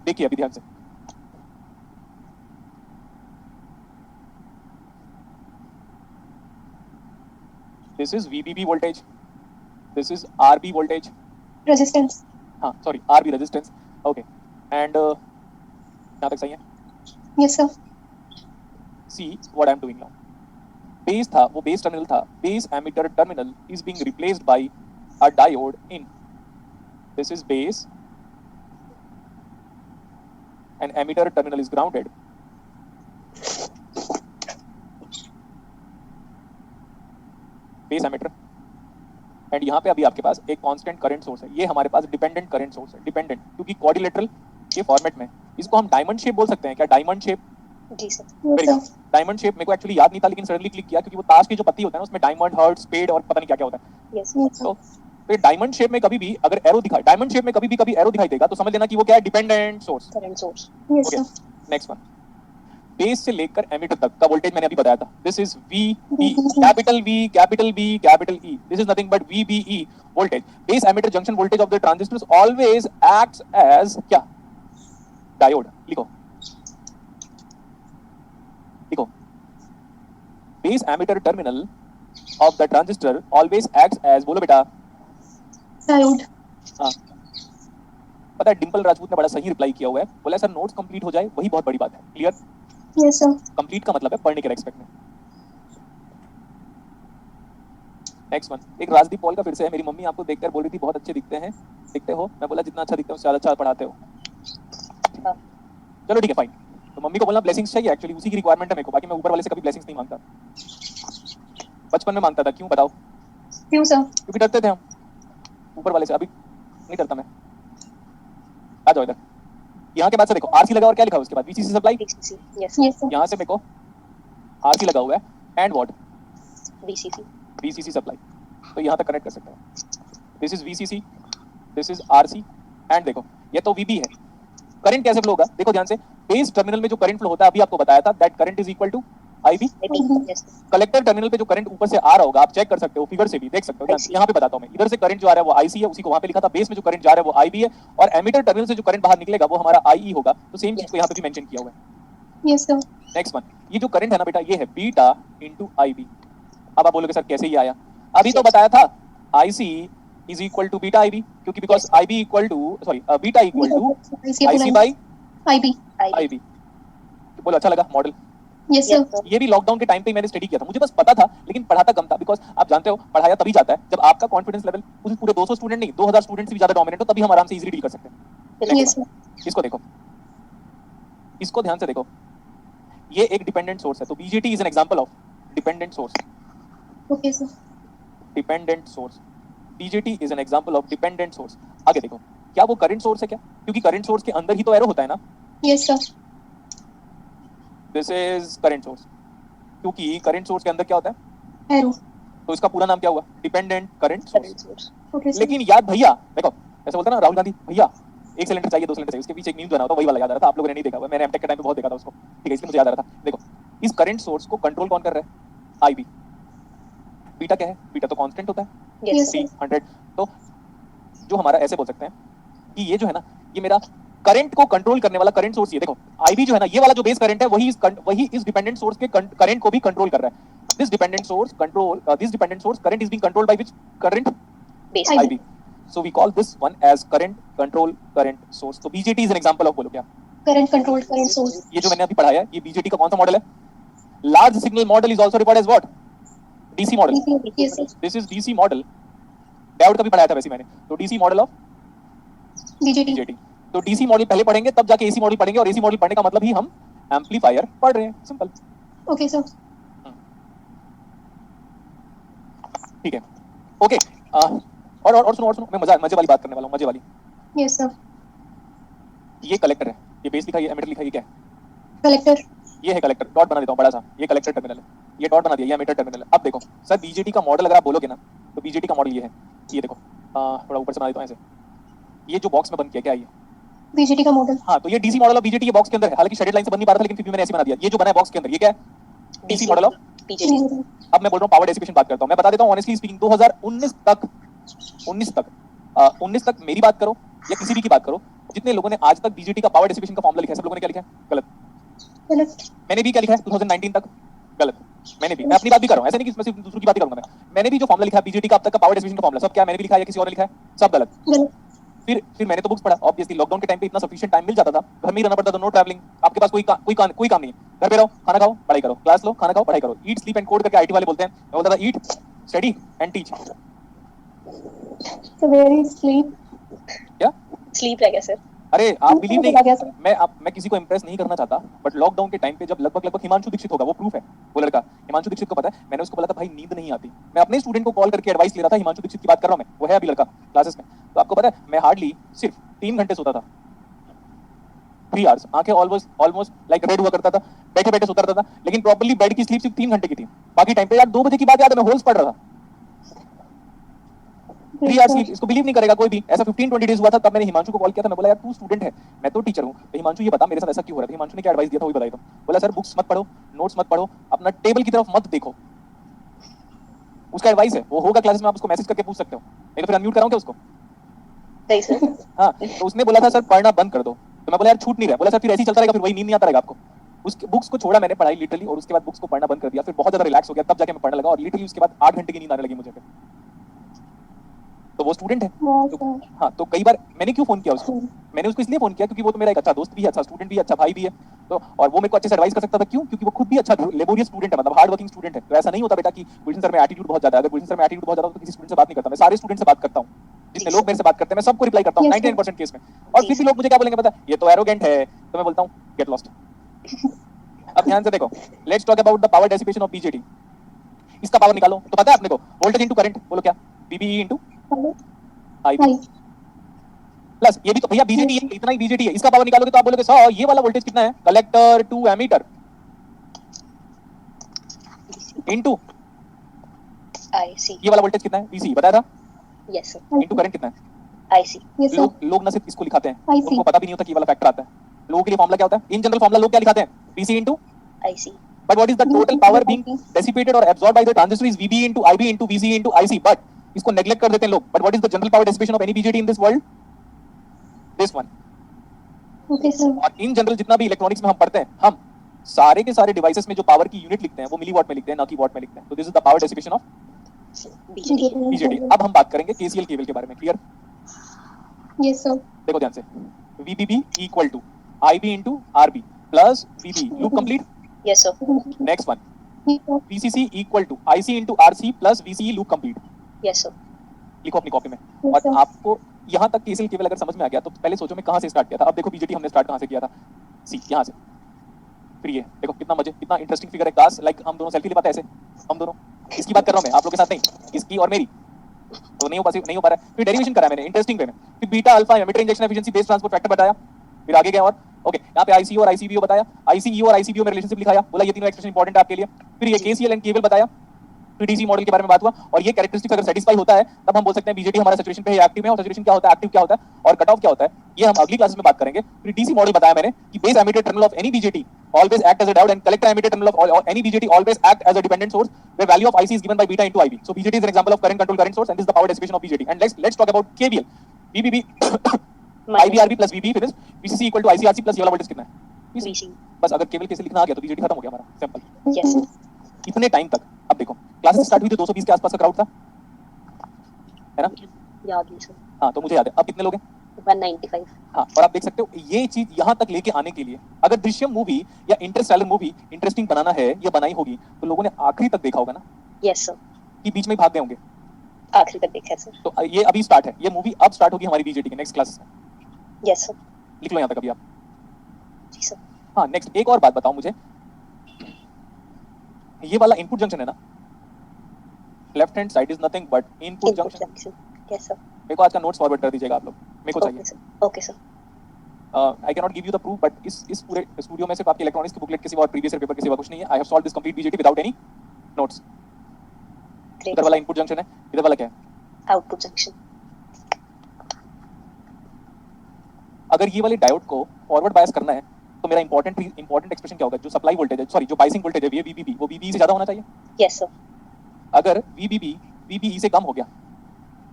A: देखिए अभी ध्यान से। This is VBB voltage, this is RB voltage,
C: Resistance.
A: हाँ sorry RB resistance. Okay, and यहाँ तक सही है?
C: Yes, sir.
A: See what I am doing now. Base था, वो बेस टर्मिनल था, base emitter terminal is being replaced by a diode in, this is base and emitter terminal is grounded. Base emitter, and यहाँ पे अभी आपके पास एक constant current source है। ये हमारे पास डिपेंडेंट करंट सोर्स है, डिपेंडेंट, क्योंकि क्वाड्रिलेटरल के फॉर्मेट में इसको हम डायमंड शेप बोल सकते हैं। क्या डायमंड शेप?
B: जी sir.
C: Yes, sir.
A: Diamond shape मेरे को एक्चुअली याद नहीं था, लेकिन सडनली क्लिक किया, क्योंकि वो ताश के जो पत्ती होता है ना, उसमें डायमंड, हर्ट, स्पेड और पता नहीं क्या क्या होता है।
B: Yes
C: Yes, sir.
A: तो डायमंड शेप में कभी भी अगर एरो दिखाए, डायमंड शेप में कभी भी एरो दिखाई देगा, तो समझ लेना कि वो क्या है? Dependent source.
B: Current source.
C: Yes,
A: okay,
C: sir.
A: Next one. Base से लेकर एमिटर तक का वोल्टेज मैंने अभी बताया था। This is VB, capital V, capital B, capital E. This is nothing but VBE voltage. Base emitter junction voltage of the transistors always acts as क्या? Diode. लिखो लिखो। Base emitter terminal of the transistor always acts as, बोलो बेटा।
C: Diode.
A: हाँ, पता है डिंपल राजपूत ने बड़ा सही रिप्लाई किया हुआ है, बोला सर नोट्स कंप्लीट हो जाए वही बहुत बड़ी बात है। क्लियर?
C: Yes, sir.
A: कंप्लीट का मतलब है पढ़ने के रेस्पेक्ट में। नेक्स्ट वन, एक राजदीप पॉल का फिर से है। मेरी मम्मी आपको देखकर बोल रही थी बहुत अच्छे दिखते हैं, दिखते हो। मैं बोला जितना अच्छा दिखता हूँ उससे ज्यादा अच्छा पढ़ाते हो।
B: हाँ।
A: चलो ठीक है, फाइन। तो मम्मी को बोलना ब्लेसिंग्स चाहिए, एक्चुअली उसी की रिक्वायरमेंट है मेरे को, बाकी मैं ऊपर वाले से कभी ब्लेसिंग्स नहीं मांगता। बचपन में मांगता था, क्यों बताओ?
C: Few, sir.
A: क्योंकि डरते थे हम ऊपर वाले से। अभी नहीं डरता मैं। आ जाओ इधर। यहाँ के बाद से देखो, RC लगा और क्या लिखा है उसके बाद? VCC supply.
B: DCC. Yes.
C: Yes, sir.
A: यहाँ से मेरे को आरसी लगा हुआ है and what,
B: VCC.
A: VCC supply, तो यहाँ तक कनेक्ट कर सकते हैं। This is VCC, this is RC and देखो ये तो VB है। करंट कैसे फ्लो होगा देखो ध्यान से, बेस टर्मिनल में जो करंट फ्लो होता है अभी आपको बताया था, that current is equal to IB।
B: Yes.
A: Collector terminal पे जो करंट ऊपर से आ रहा होगा आप चेक कर सकते हो, फिगर से भी देख सकते हो, ध्यान से यहाँ पे बताता हूँ मैं, इधर से करंट जो आ रहा है वो IC है, उसी को वहां पे लिखा था, बेस में जो करंट जा रहा है वो IB है, और एमीटर टर्मिनल से जो करंट बाहर निकलेगा वो हमारा IE होगा, तो सेम चीज को यहाँ पे भी मेंशन किया हुआ है।
C: Yes, sir.
A: नेक्स्ट वन, ये जो करंट है ना बेटा ये है बीटा इंटू IB। अब आप बोलोगे सर कैसे ये आया, अभी तो बताया था IC is equal to beta IB, क्योंकि because IB equal to sorry beta equal to IC by
C: IB.
A: IB। बोलो अच्छा लगा मॉडल।
C: Yes, sir.
A: ये भी लॉकडाउन के टाइम पे मैंने स्टडी किया था, मुझे बस पता था लेकिन पढ़ाता कम था, बिकॉज आप जानते हो पढ़ाया तभी जाता है जब आपका कॉन्फिडेंस लेवल पूरे 200 स्टूडेंट नहीं 2000 स्टूडेंट से भी ज्यादा डोमिनेट हो, तभी हम आराम से इजीली डील कर सकते हैं।
C: Yes, sir.
A: इसको देखो, इसको ध्यान से देखो, ये एक डिपेंडेंट सोर्स है, तो BJT is an example of dependent source.
C: Okay, sir.
A: Dependent source, BJT is an example of dependent source. आगे देखो, क्या वो करंट सोर्स है क्या, क्योंकि करंट सोर्स के अंदर ही तो एरो होता है ना।
C: Yes, sir.
A: This is current source, क्योंकि करंट सोर्स के अंदर क्या होता है,
C: Arrow.
A: तो इसका पूरा नाम क्या हुआ, dependent current
B: Current
A: source.
B: source.
C: Okay, sir.
A: लेकिन याद भैया देखो, ऐसे बोलते हैं ना राहुल गांधी भैया एक सिलेंडर चाहिए 2 सिलेंडर चाहिए, उसके पीछे एक न्यूज़ बना होता वही वाला याद आ रहा था, आप लोगों ने नहीं देखा हुआ, मैंने एमटेक के टाइम पे बहुत देखा था उसको, ठीक है इसलिए मुझे याद आ रहा था। देखो इस करंट सोर्स को कंट्रोल कौन कर रहा है, IB। बीटा क्या है, बीटा तो कांस्टेंट होता है
C: Yes, sir.
A: 300, तो जो हमारा ऐसे बोल सकते हैं कि ये जो है ना ये मेरा करंट को कंट्रोल करने वाला करंट सोर्स, ये देखो IB जो है ना ये वाला जो बेस करंट है वही इस डिपेंडेंट सोर्स के करंट को भी कंट्रोल कर रहा है। This dependent source current is being controlled by which current,
B: Base.
C: IB.
A: IB। So we call this one as current control current source. तो BJT is an example of, बोलो क्या,
C: Current controlled current source.
A: ये जो मैंने अभी पढ़ाया ये BJT का कौन सा मॉडल है, large signal model is also record as what, DC model.
C: Yes, sir.
A: This is DC model, diode का भी पढ़ाया था वैसे मैंने, तो DC model of
C: BJT.
A: BJT। तो DC मॉडल पहले पढ़ेंगे तब जाके AC मॉडल पढ़ेंगे, और AC मॉडल पढ़ने का मतलब ही हम एम्पलीफायर पढ़ रहे हैं, सिंपल।
C: Okay, sir.
A: ठीक है, ओके। और सुनो मैं मजे वाली बात करने वाला हूँ, मजे वाली।
C: Yes, sir.
A: ये कलेक्टर है, ये बेस लिखा है, ये एमीटर लिखा है, ये क्या है,
C: Collector.
A: ये है कलेक्टर, डॉट बना देता हूँ बड़ा सा, ये कलेक्टर टर्मिनल है, ये डॉट बना दिया, ये एमीटर टर्मिनल है। अब देखो सर बीजेटी का मॉडल अगर आप बोलोगे ना तो बीजेटी का मॉडल ये है, ये देखो थोड़ा ऊपर से बना देता हूँ ऐसे, ये जो बॉक्स में बन किया क्या है ये,
C: BJT का मॉडल.
A: हाँ तो ये डीसी मॉडल ऑफ बीजेटी ये बॉक्स के अंदर है, हालांकि शेडेड लाइन से बन नहीं पा रहा था लेकिन फिर भी मैंने ऐसे बना दिया, ये जो बना है बॉक्स के अंदर ये क्या है, डीसी मॉडल ऑफ।
B: BJT.
A: अब मैं बोल रहा हूँ पावर डेसिपेशन बात करता हूँ, मैं बता देता हूँ ऑनेस्टली स्पीकिंग 19 तक मेरी बात करो या किसी भी की बात करो, जितने लोगों ने आज तक बीजेटी का पावर डेसिपेशन का फॉर्मूला लिखा है सब लोगों ने क्या लिखा है, गलत।
C: गलत.
A: मैंने भी क्या लिखा है 2019 तक, गलत। मैंने भी, मैं अपनी बात भी कर रहा हूं, ऐसा नहीं कि मैं सिर्फ दूसरों की बात ही करूंगा, मैंने भी जो फॉर्मूला लिखा है बीजेटी का अब तक का पावर डिस्ट्रीब्यूशन का फॉर्मूला सब क्या मैंने भी लिखा है या किसी और ने लिखा है, सब गलत।
C: गलत.
A: फिर मैंने तो बुक्स पढ़ा, ऑब्वियसली लॉकडाउन के टाइम पे इतना सफिशिएंट टाइम मिल जाता था, घर में ही रहना पड़ता था, नो ट्रैवलिंग, आपके पास कोई काम नहीं है, घर पे रहो, खाना खाओ, पढ़ाई करो, क्लास लो, खाना खाओ, पढ़ाई करो, ईट स्लीप एंड कोड करके आईटी वाले बोलते हैं, मैं बोलता था eat study and teach.
C: So where is sleep?
A: क्या
B: Sleep रह गया सर.
A: अरे आप बिलीव
C: चला गया
A: नहीं,
C: सर.
A: मैं किसी को इंप्रेस नहीं करना चाहता, बट लॉकडाउन के टाइम पे जब लगभग हिमांशु दीक्षित होगा, वो प्रूफ है, वो लड़का हिमांशु दीक्षित को पता है, मैंने उसको बोला था भाई नींद नहीं आती, मैं अपने स्टूडेंट को कॉल करके एडवाइस ले रहा था, हिमांशु दीक्षित की बात कर रहा हूं मैं, वो है अभी लड़का क्लासेस में, तो आपको पता है मैं हार्डली सिर्फ 3 घंटे सोता था, 3 आवर्स, आंखें ऑलमोस्ट लाइक रेड हुआ करता था, बैठे बैठे सोता रहता था, लेकिन प्रॉपर्ली बेड की स्लीप सिर्फ 3 घंटे की थी, बाकी टाइम पे यार 2 बजे की बात याद है मैं होल्स पढ़ रहा था, 3 आवर्स स्लीप, इसको बिलीव नहीं करेगा कोई भी, ऐसा 15-20 डेज हुआ था, तब मैंने हिमांशु को कॉल किया था, मैं बोला यार तू स्टूडेंट है, मैं तो टीचर हूं, तो हिमांशु ये बता मेरे साथ ऐसा क्यों हो रहा है, हिमांशु ने क्या एडवाइस दिया था वही बताइए, तो बोला सर बुक्स मत पढ़ो, नोट्स मत पढ़ो, अपना टेबल की तरफ मत देखो, उसका एडवाइस है, वो होगा क्लासेस में, आप उसको मैसेज करके पूछ सकते हो, नहीं तो फिर अनम्यूट कराऊं क्या उसको,
B: सही सर.
A: हाँ तो उसने बोला था सर पढ़ना बंद कर दो, तो मैं बोला यार छूट नहीं रहा, बोला सर फिर ऐसे ही चलता रहेगा, फिर वही नींद नहीं आता रहेगा आपको, उसके बुक्स को छोड़ा मैंने पढ़ाई लिटरली, और उसके बाद बुक्स को पढ़ना बंद कर दिया, फिर बहुत ज्यादा रिलैक्स हो गया, तब जाके मैं पढ़ने लगा, और लिटरली उसके बाद 8 घंटे की नींद आने लगी मुझे फिर, तो वो स्टूडेंट है,
C: Wow,
A: तो,
C: sir.
A: हाँ तो कई बार मैंने क्यों फोन किया उसको, मैंने उसको इसलिए फोन किया क्योंकि वो तो मेरा एक अच्छा दोस्त भी है, अच्छा स्टूडेंट भी है, अच्छा भाई भी है, तो और वो मेरे को अच्छे से एडवाइस कर सकता था, क्यों, क्योंकि वो खुद भी अच्छा लेबोरियस स्टूडेंट है, मतलब हार्ड वर्किंग स्टूडेंट है, तो ऐसा नहीं होता बेटा कि गुलशन सर में एटीट्यूड बहुत ज्यादा है, अगर गुलशन सर में एटीट्यूड बहुत ज्यादा हो तो किसी स्टूडेंट से बात नहीं करता, मैं सारे स्टूडेंट से बात करता हूँ, जितने लोग मेरे से बात करते हैं मैं सबको रिप्लाई करता हूँ
C: Yes, sir.
A: 99% केस में, और फिर भी लोग मुझे क्या बोलेंगे पता है, ये तो एरोगेंट है, तो मैं बोलता हूँ गेट लॉस्ट। अब ध्यान से देखो, let's talk about the power dissipation of BJT, इसका पावर निकालो, तो पता है अपने को वोल्टेज इनटू करंट, बोलो क्या, बीबी इनटू आईबी,
C: Hi.
A: प्लस ये भी तो भैया बीजेटी है, इतना ही बीजेटी है, इसका पावर निकालोगे तो आप बोलोगे सर ये वाला वोल्टेज कितना है, collector to emitter, into
B: IC.
A: ये वाला वोल्टेज कितना है, VC बताया था,
B: Yes sir.
A: इनटू करंट कितना है।
B: IC.
C: Yes sir.
A: लोग ना सिर्फ इसको लिखाते हैं,
C: I see.
A: उनको पता भी नहीं होता कि ये वाला फैक्टर आता है। लोगों के लिए फॉर्मूला क्या होता है, इन जनरल फॉर्मूला लोग क्या लिखाते हैं, VC into,
B: IC.
A: but what is the total power being dissipated or absorbed by the transistor is VB into IB into VC into IC, but इसको neglect कर देते हैं लोग, but what is the general power dissipation of any BJT in this world, this one।
C: Okay sir.
A: और in general जितना भी electronics में हम पढ़ते हैं, हम सारे के सारे डिवाइसेस में जो पावर की यूनिट लिखते हैं वो मिलीवाट में लिखते हैं, ना कि वाट में लिखते हैं। तो this is the power dissipation of
B: BJT.
A: BJT. अब हम बात करेंगे केसीएल केबल के बारे में, क्लियर।
C: Yes sir.
A: देखो ध्यान से, VBB equal to IB into RB plus VB, loop complete.
B: Yes sir.
A: Next one,
C: Yes sir.
A: VCC equal to IC into RC plus VCE, loop complete.
B: Yes sir.
A: लिखो अपनी copy में।
C: Yes,
A: और
C: sir.
A: आपको यहाँ तक KCL cable अगर समझ में आ गया तो पहले सोचो मैं कहाँ से स्टार्ट किया था। अब देखो बीजेटी हमने स्टार्ट कहाँ से किया था, सी यहाँ से। फिर ये देखो कितना मजे, कितना इंटरेस्टिंग फिगर है, काश लाइक हम दोनों सेल्फी ले पाते ऐसे, हम दोनों। इसकी बात कर रहा हूँ मैं, आप लोग के साथ नहीं, इसकी और मेरी। तो नहीं हो पा रहा है। फिर डेरिवेशन करा मैंने इंटरेस्टिंग वे में, फिर beta alpha emitter injection efficiency base transport factor बताया, फिर आगे गया और ओके यहाँ पे आईसीओ और आईसीबीओ बताया, आईसीईओ और आईसीबीओ में रिलेशनशिप लिखाया, बोला ये तीनों एक्सप्रेशन इंपॉर्टेंट है आपके लिए। फिर ये केसीएल एंड केबल बताया, फिर डीसी मॉडल के बारे में बात हुआ, और ये कैरेक्टरिस्टिक्स अगर सेटिस्फाई होता है तब हम बोल सकते हैं बीजेटी हमारा सैचुरेशन पे है, एक्टिव है। और सैचुरेशन क्या होता है, एक्टिव क्या होता है, और कट ऑफ क्या होता है, ये हम अगली क्लासेस में बात करेंगे। फिर डीसी मॉडल बताया मैंने कि base emitter terminal of any BJT always act as a diode and collector emitter terminal of any BJT always act as a dependent source where value of IC is given by beta into IB. So BJT is an example of current control current source and this is the power dissipation of BJT. And let's talk about KVL. VBB IBRB plus VB फिर VCC equal to ICRC plus ये वाला voltage कितना है,
B: VC.
A: बस अगर केवल कैसे लिखना आ गया तो BJT खत्म हो गया हमारा, सिंपल।
B: Yes sir.
A: इतने टाइम तक, अब देखो क्लासेस स्टार्ट हुई तो 220 के आसपास का क्राउड था, है ना।
B: याद है सर.
A: हाँ तो मुझे याद है। अब कितने लोग हैं,
B: 195.
A: हाँ। और आप देख सकते हो ये चीज यहाँ तक लेके आने के लिए अगर दृश्यम मूवी या इंटरस्टेलर मूवी इंटरेस्टिंग बनाना है या बनाई होगी तो लोगों ने आखिरी तक देखा होगा ना,
B: Yes sir.
A: कि बीच में ही भाग गए होंगे।
B: आखिरी तक देखा है सर.
A: तो ये अभी स्टार्ट है, ये मूवी अब स्टार्ट होगी हमारी बीजेटी के नेक्स्ट क्लासेस में।
B: Yes sir.
A: लिख लो यहाँ तक अभी आप।
B: जी सर.
A: हाँ नेक्स्ट एक और बात बताओ मुझे, ये वाला इनपुट जंक्शन है ना, left hand side is nothing but input
B: Input
A: junction.
B: junction. Yes sir.
A: मेरे को आज का नोट्स फॉरवर्ड कर दीजिएगा आप लोग, मेरे को
B: Okay
A: चाहिए।
B: sir. Okay sir.
A: I can not give you the proof but इस पूरे स्टूडियो में सिर्फ आपके इलेक्ट्रॉनिक्स की बुकलेट के सिवा और प्रीवियस ईयर पेपर के सिवा कुछ नहीं है। I have solved this complete BJT without any notes.
B: Great.
A: इधर वाला इनपुट जंक्शन है, इधर वाला क्या है,
B: Output junction.
A: अगर ये वाले डायोड को फॉरवर्ड बायस करना है तो मेरा इंपॉर्टेंट एक्सप्रेशन क्या होगा, जो सप्लाई वोल्टेज है, सॉरी जो बायसिंग वोल्टेज है VBB वो VBE से ज्यादा होना चाहिए।
B: Yes sir.
A: अगर VBB VBE से कम हो गया,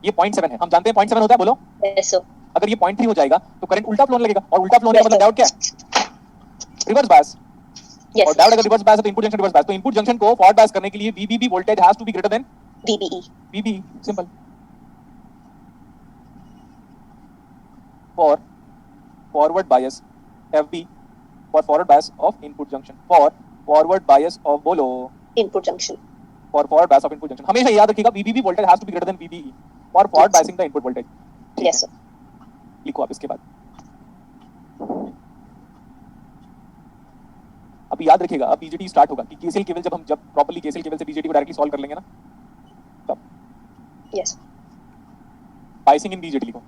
A: ये 0.7 है, हम जानते हैं 0.7 होता है, बोलो।
B: Yes sir.
A: अगर ये 0.3 हो जाएगा तो करंट उल्टा फ्लो होने लगेगा, और उल्टा फ्लो होने का
B: Yes,
A: मतलब
B: sir.
A: डायोड क्या है, रिवर्स बायस।
B: Yes
A: और
B: sir.
A: डायोड अगर रिवर्स बायस है तो इनपुट जंक्शन रिवर्स बायस। तो इनपुट जंक्शन को फॉरवर्ड बायस करने के लिए VBB voltage has to be greater than
B: VBE.
A: VBE, simple. For forward bias FB, for forward bias of input junction, for forward bias of, बोलो,
B: Input junction.
A: For forward bias of input junction. हमेशा याद रखिएगा VBB voltage has to be greater than VBE for forward biasing the input voltage.
B: Yes sir.
A: लिखो आप इसके बाद। अब याद रखिएगा, अब बीजेटी स्टार्ट होगा कि केसीएल केवल जब प्रॉपर्ली केसीएल केवल से बीजेटी को डायरेक्टली सॉल्व कर लेंगे ना, तब
B: Yes.
A: बायसिंग इन बीजेटी लिखो।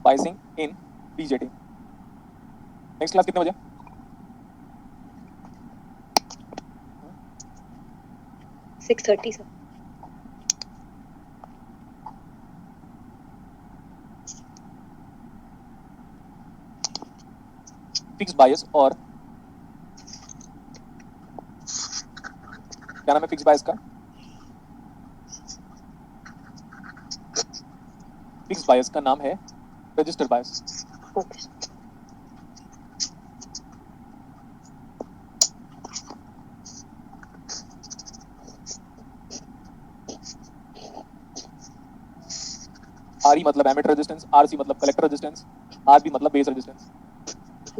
A: बायसिंग इन बीजेटी। नेक्स्ट क्लास कितने बजे,
B: 6:30 sir.
A: फिक्स बायस और क्या नाम है फिक्स बायस का, फिक्स बायस का नाम है रजिस्टर बायस।
B: Okay.
A: RE मतलब एमिटर रेजिस्टेंस, RC मतलब कलेक्टर रेजिस्टेंस, RB मतलब बेस रेजिस्टेंस।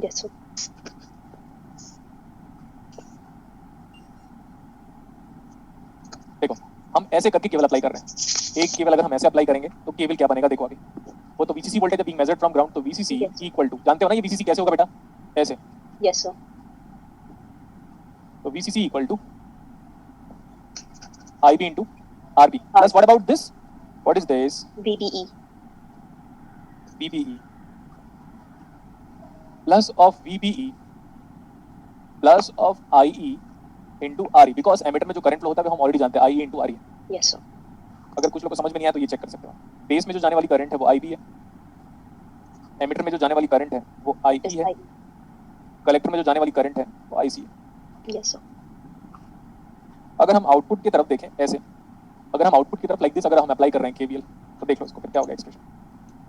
B: Yes sir.
A: देखो हम ऐसे करके केवल अप्लाई कर रहे हैं, एक केवल अगर हम ऐसे अप्लाई करेंगे तो केवल क्या बनेगा, देखो आगे। वो तो VCC voltage being measured from ground, तो VCC
B: Yes.
A: इक्वल टू, जानते हो ना ये VCC कैसे होगा बेटा, ऐसे।
B: Yes sir.
A: तो VCC equal to IB into RB plus what about this, what is this,
B: VBE.
A: BBE। Plus of VBE plus of IE into RE, because emitter में जो करंट फ्लो होता है वो हम ऑलरेडी जानते हैं IE into RE।
B: Yes sir.
A: अगर कुछ लोग को समझ में नहीं आया तो ये चेक कर सकते हो। बेस में जो जाने वाली करंट है वो IB है, एमीटर में जो जाने वाली करंट है वो IE है, कलेक्टर में जो जाने वाली करंट है वो IC है।
B: Yes sir.
A: अगर हम आउटपुट की तरफ देखें ऐसे, अगर हम आउटपुट की तरफ लाइक दिस अगर हम अप्लाई कर रहे हैं KVL तो देख लो इसको, फिर क्या होगा expression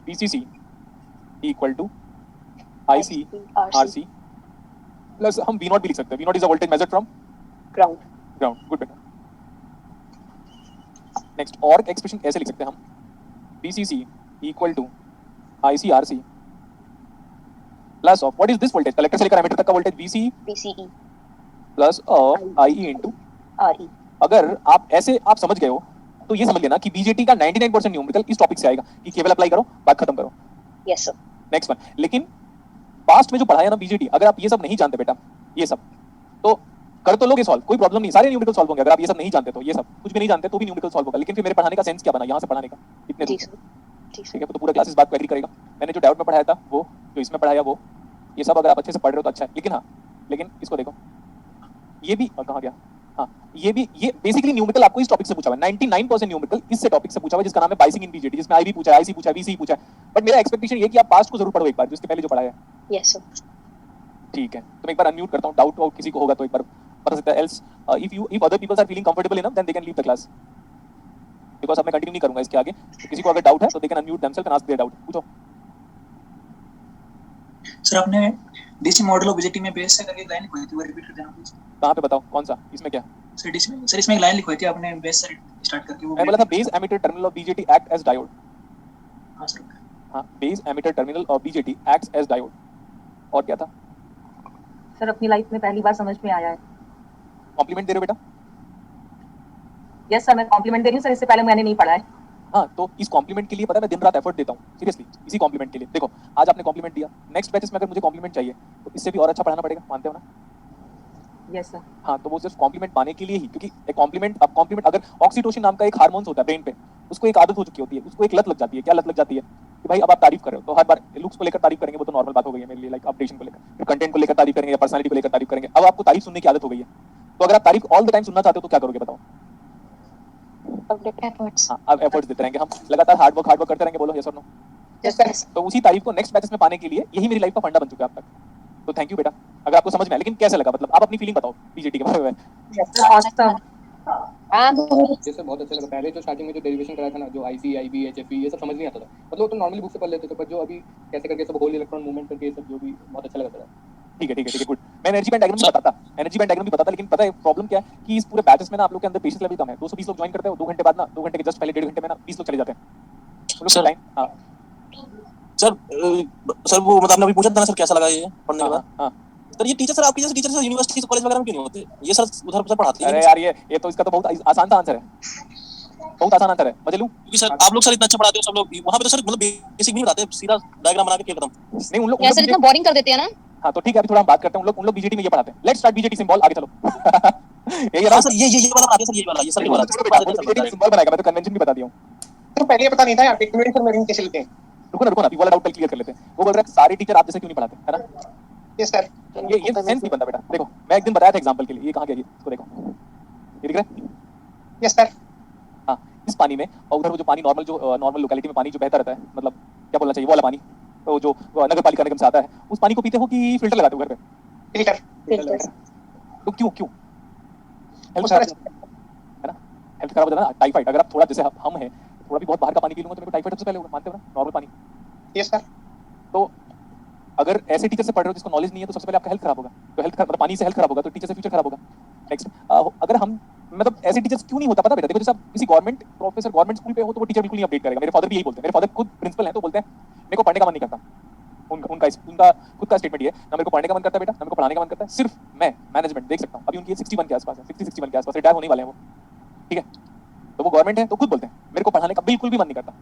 A: VCC equal to IC RC plus हम V0 भी लिख सकते हैं, V0 is a voltage measured from
B: ground.
A: Ground. Good बेटा। नेक्स्ट और एक्सप्रेशन ऐसे लिख सकते हैं हम VCC equal to IC RC plus of what is this voltage, collector से लेकर एमीटर तक का voltage
B: VCE
A: plus of IE into
B: RE।
A: अगर आप ऐसे आप समझ गए हो तो ये समझ लेना कि बीजेटी का 99% न्यूमेरिकल इस टॉपिक से आएगा कि केवल अप्लाई करो, बात खत्म करो।
B: Yes sir.
A: नेक्स्ट वन, लेकिन पास्ट में जो पढ़ाया ना बीजेटी, अगर आप ये सब नहीं जानते बेटा, ये सब तो कर तो लोगे सॉल्व, कोई प्रॉब्लम नहीं, सारे न्यूमेरिकल सॉल्व होंगे। अगर आप ये सब नहीं जानते तो ये सब कुछ भी नहीं जानते तो भी न्यूमेरिकल सॉल्व होगा, लेकिन फिर मेरे पढ़ाने का सेंस क्या बना यहाँ से पढ़ाने का इतने
B: जी
A: दूर?
B: सर। ठीक
A: ठीक है, तो पूरा क्लास इस बात को एग्री करेगा। मैंने जो डाउट में पढ़ाया था वो, जो इसमें पढ़ाया वो, ये सब अगर आप अच्छे से पढ़ रहे हो तो अच्छा है। लेकिन हाँ, लेकिन इसको देखो, ये भी कहाँ गया, हाँ ये भी, ये बेसिकली न्यूमेरिकल आपको इस टॉपिक से पूछा हुआ है। 99% न्यूमेरिकल इससे टॉपिक से पूछा हुआ है जिसका नाम है बाइसिंग इन बीजेटी, जिसमें IB पूछा है, IC पूछा है, VC पूछा है। बट मेरा एक्सपेक्टेशन ये कि आप पास्ट को जरूर पढ़ो एक बार, जिसके पहले जो पढ़ाया है।
B: Yes sir.
A: ठीक है, तो मैं एक बार अनम्यूट करता हूँ, डाउट किसी को होगा तो एक बार बता सकता है। Else if other peoples are feeling comfortable enough then they can leave the class, because अब मैं कंटिन्यू नहीं करूंगा इसके आगे। तो किसी को अगर डाउट है तो they can unmute themselves and ask their doubt. पूछो
D: सर आपने डीसी मॉडल ऑफ बीजेटी में बेस से करके एक लाइन लिखवाई थी, वो रिपीट कर देना प्लीज।
A: कहाँ पे बताओ, कौन सा, इसमें क्या?
D: सर डीसी में, सर इसमें एक लाइन लिखवाई थी आपने बेस से स्टार्ट करके, वो
A: मैं बोला था base emitter terminal of BJT act as diode.
D: हां सर।
A: हाँ, base emitter terminal of BJT acts as diode. और क्या था
E: सर? अपनी लाइफ में पहली बार समझ में आया है।
A: कॉम्प्लीमेंट दे रहे हो बेटा?
E: यस सर, मैं कॉम्प्लीमेंट दे रही हूँ सर, इससे पहले मैंने नहीं पढ़ा है।
A: हाँ, तो इस कॉम्प्लीमेंट के लिए पता है मैं दिन रात एफर्ट देता हूँ सीरियसली, इसी कॉम्प्लीमेंट के लिए। देखो आज आपने कॉम्प्लीमेंट दिया, नेक्स्ट बैचेस में अगर मुझे कॉम्प्लीमेंट चाहिए तो इससे भी और अच्छा पढ़ाना पड़ेगा, मानते हो ना?
E: Yes sir.
A: हाँ, तो वो सिर्फ कॉम्प्लीमेंट पाने के लिए ही, क्योंकि एक कॉम्प्लीमेंट, अब कॉम्प्लीमेंट अगर ऑक्सीटोसिन नाम का एक हार्मोन होता है ब्रेन पे, उसको एक आदत हो चुकी होती है, उसको एक लत लग जाती है। क्या लत लग जाती है कि भाई अब आप तारीफ कर रहे हो तो हर बार लुक्स को लेकर तारीफ करेंगे, वो तो नॉर्मल बात हो गई है मेरे लिए, लाइक अपडेशन को लेकर, फिर कंटेंट को लेकर तारीफ करेंगे या पर्सनालिटी को लेकर तारीफ करेंगे। अब आपको तारीफ सुनने की आदत हो गई है, तो अगर आप तारीफ ऑल द टाइम सुनना चाहते हो तो क्या करोगे बताओ?
B: एफर्ट्स।
A: हाँ, अब एफर्ट्स देते रहेंगे हम, लगातार हार्ड वर्क करते रहेंगे। बोलो यस और नो?
B: Yes sir.
A: तो उसी तारीफ को नेक्स्ट बैचेस में पाने के लिए यही मेरी लाइफ का फंडा बन चुका है अब तक। तो थैंक यू बेटा, अगर आपको समझ में आया। लेकिन कैसे लगा, मतलब आप अपनी फीलिंग बताओ बीजेटी के बारे में।
E: Sir awesome.
F: जैसे बहुत अच्छा लगा। पहले जो स्टार्टिंग में जो डेरिवेशन कराया था ना, जो IC IB HFE ये सब समझ नहीं आता था, मतलब वो तो नॉर्मली बुक से पढ़ लेते थे, पर जो अभी कैसे करके सब होल इलेक्ट्रॉन मूवमेंट करके सब जो भी बहुत अच्छा लगा था।
A: ठीक है गुड। मैं एनर्जी बैंड डायग्राम भी बताता, एनर्जी बैंड डायग्राम भी बताता, लेकिन पता है प्रॉब्लम क्या है कि इस पूरे बैचेस में ना आप लोग के अंदर पेशेंस लेवल कम है। 220 लोग ज्वाइन करते हो, 2 घंटे बाद ना, 2 घंटे के जस्ट पहले 1.5 घंटे में ना 20 लोग चले जाते हैं। उन लोग का टाइम। हाँ
G: सर वो मतलब आपने अभी पूछा था ना सर कैसा लगा ये पढ़ने के बाद?
A: हाँ
G: सर ये टीचर सर आपके जैसे टीचर सर यूनिवर्सिटी से कॉलेज वगैरह में क्यों नहीं होते? ये सर उधर पढ़ाते हैं।
A: अरे यार ये तो इसका तो बहुत आसान सा आंसर है, बहुत आसान आंसर है, मजे लूं?
G: क्योंकि सर आप लोग सर इतना अच्छा पढ़ाते हो, सब लोग वहां पे तो सर मतलब बेसिक भी नहीं पढ़ाते, सीधा डायग्राम बना के खेल खत्म।
A: नहीं उन लोग
B: यार सर इतना बोरिंग कर देते हैं ना।
A: हाँ तो ठीक है, अभी थोड़ा हम बात करते हैं। उन लोग बीजेटी में ये पढ़ाते हैं। लेट्स स्टार्ट बीजेटी सिंबल, आगे चलो। यही रहा
G: सर ये वाला बना दिया सर, ये वाला, ये सर ये वाला
A: बीजेटी सिंबल बनाएगा, मैं तो कन्वेंशन भी बता दिया हूं।
H: तो पहले पता नहीं था यार, टेक्नोलॉजी सर मेरे कैसे लेते हैं।
A: रुको ना, अभी वाला डाउट क्लियर कर लेते हैं। वो बोल रहा है सारे टीचर आप जैसे क्यों नहीं पढ़ाते, है ना?
H: Yes sir.
A: ये सेंस नहीं बनता बेटा। देखो मैं एक दिन बताया था एग्जांपल के लिए, ये कहां गया, ये इसको देखो, ये दिख रहा है?
H: Yes sir.
A: हाँ, इस पानी में और उधर वो जो पानी नॉर्मल लोकेलिटी में पानी जो बहता रहता है, मतलब क्या बोलना चाहिए, वो वाला पानी तो जो नगर पालिका निगम से आता है, उस पानी को पीते हो कि फिल्टर लगाते हो घर पे?
H: फिल्टर।
A: तो क्यों हेल्थ खराब है ना? हेल्थ खराब हो जाता है ना, टाइफाइड। अगर आप थोड़ा जैसे हम हैं, थोड़ा भी बहुत बाहर का पानी पी लूंगा तो मेरे को टाइफाइड सबसे पहले होगा, मानते हो ना? नॉर्मल पानी।
H: Yes sir.
A: तो अगर ऐसे टीचर से पढ़ रहे हो जिसको नॉलेज नहीं है तो सबसे पहले आपका हेल्थ खराब होगा। तो हेल्थ खराब, पानी से हेल्थ खराब होगा तो टीचर से फ्यूचर खराब होगा। नेक्स्ट, अगर हम मतलब ऐसे टीचर्स क्यों नहीं होता पता बेटा? देखो जैसे आप किसी गवर्नमेंट प्रोफेसर गवर्नमेंट स्कूल पे हो तो वो टीचर बिल्कुल नहीं अपडेट करेगा। मेरे फादर भी यही बोलते हैं, मेरे फादर खुद प्रिंसिपल हैं, तो बोलते हैं मेरे को पढ़ने का मन नहीं करता। उनका खुद का स्टेटमेंट ये है, ना मेरे को पढ़ने का मन करता है बेटा, ना मेरे को पढ़ाने का मन करता है, सिर्फ मैं मैनेजमेंट देख सकता हूँ। अभी उनकी 61 के आसपास है, 60-61 के आसपास रिटायर होने वाले हैं वो, ठीक है? तो वो गवर्नमेंट है तो खुद बोलते हैं मेरे को पढ़ाने का बिल्कुल भी मन नहीं करता,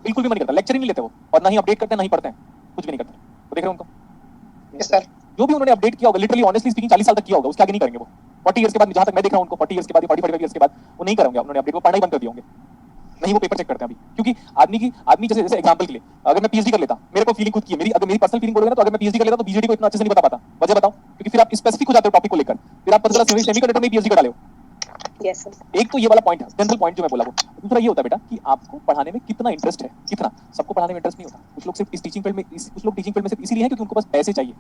A: बिल्कुल भी मन नहीं करता। लेक्चर ही नहीं लेते वो, और ना ही अपडेट करते हैं, ना ही पढ़ते हैं, कुछ भी नहीं करते। तो देख रहे हो उनको?
H: Yes sir.
A: जो भी उन्होंने अपडेट किया होगा, लिटरली ऑनेस्टली स्पीकिंग 40 साल तक किया होगा, उसके आगे नहीं करेंगे वो। 40 इयर्स के बाद, जहां तक मैं देख रहा हूं उनको, 40 इयर्स के बाद, 45 इयर्स के बाद वो नहीं करेंगे उन्होंने अपडेट, वो पढ़ना ही बंद कर दिए होंगे। नहीं वो पेपर चेक करते हैं अभी, क्योंकि आदमी जैसे जैसे एग्जांपल के लिए अगर मैं पीएचडी कर लेता, मेरे को फीलिंग खुद की है, मेरी अगर मेरी पर्सनल फीलिंग बोलोगे ना, तो अगर मैं पीएचडी कर लेता तो बीजेडी को इतना अच्छे से नहीं बता पाता। वजह बताओ, क्योंकि फिर आप स्पेसिफिक हो जाते हो टॉपिक को लेकर, फिर आप पता चला सेमीकंडक्टर में पीएचडी कर डाले हो।
B: Yes sir.
A: एक तो ये वाला पॉइंट है, जनरल पॉइंट जो मैं बोला वो। दूसरा ये होता है बेटा कि आपको पढ़ाने में कितना इंटरेस्ट है, कितना। सबको पढ़ाने में इंटरेस्ट नहीं होता, कुछ लोग सिर्फ इस टीचिंग फील्ड में कुछ लोग टीचिंग फील्ड में सिर्फ इसीलिए हैं क्योंकि उनको बस पैसे चाहिए।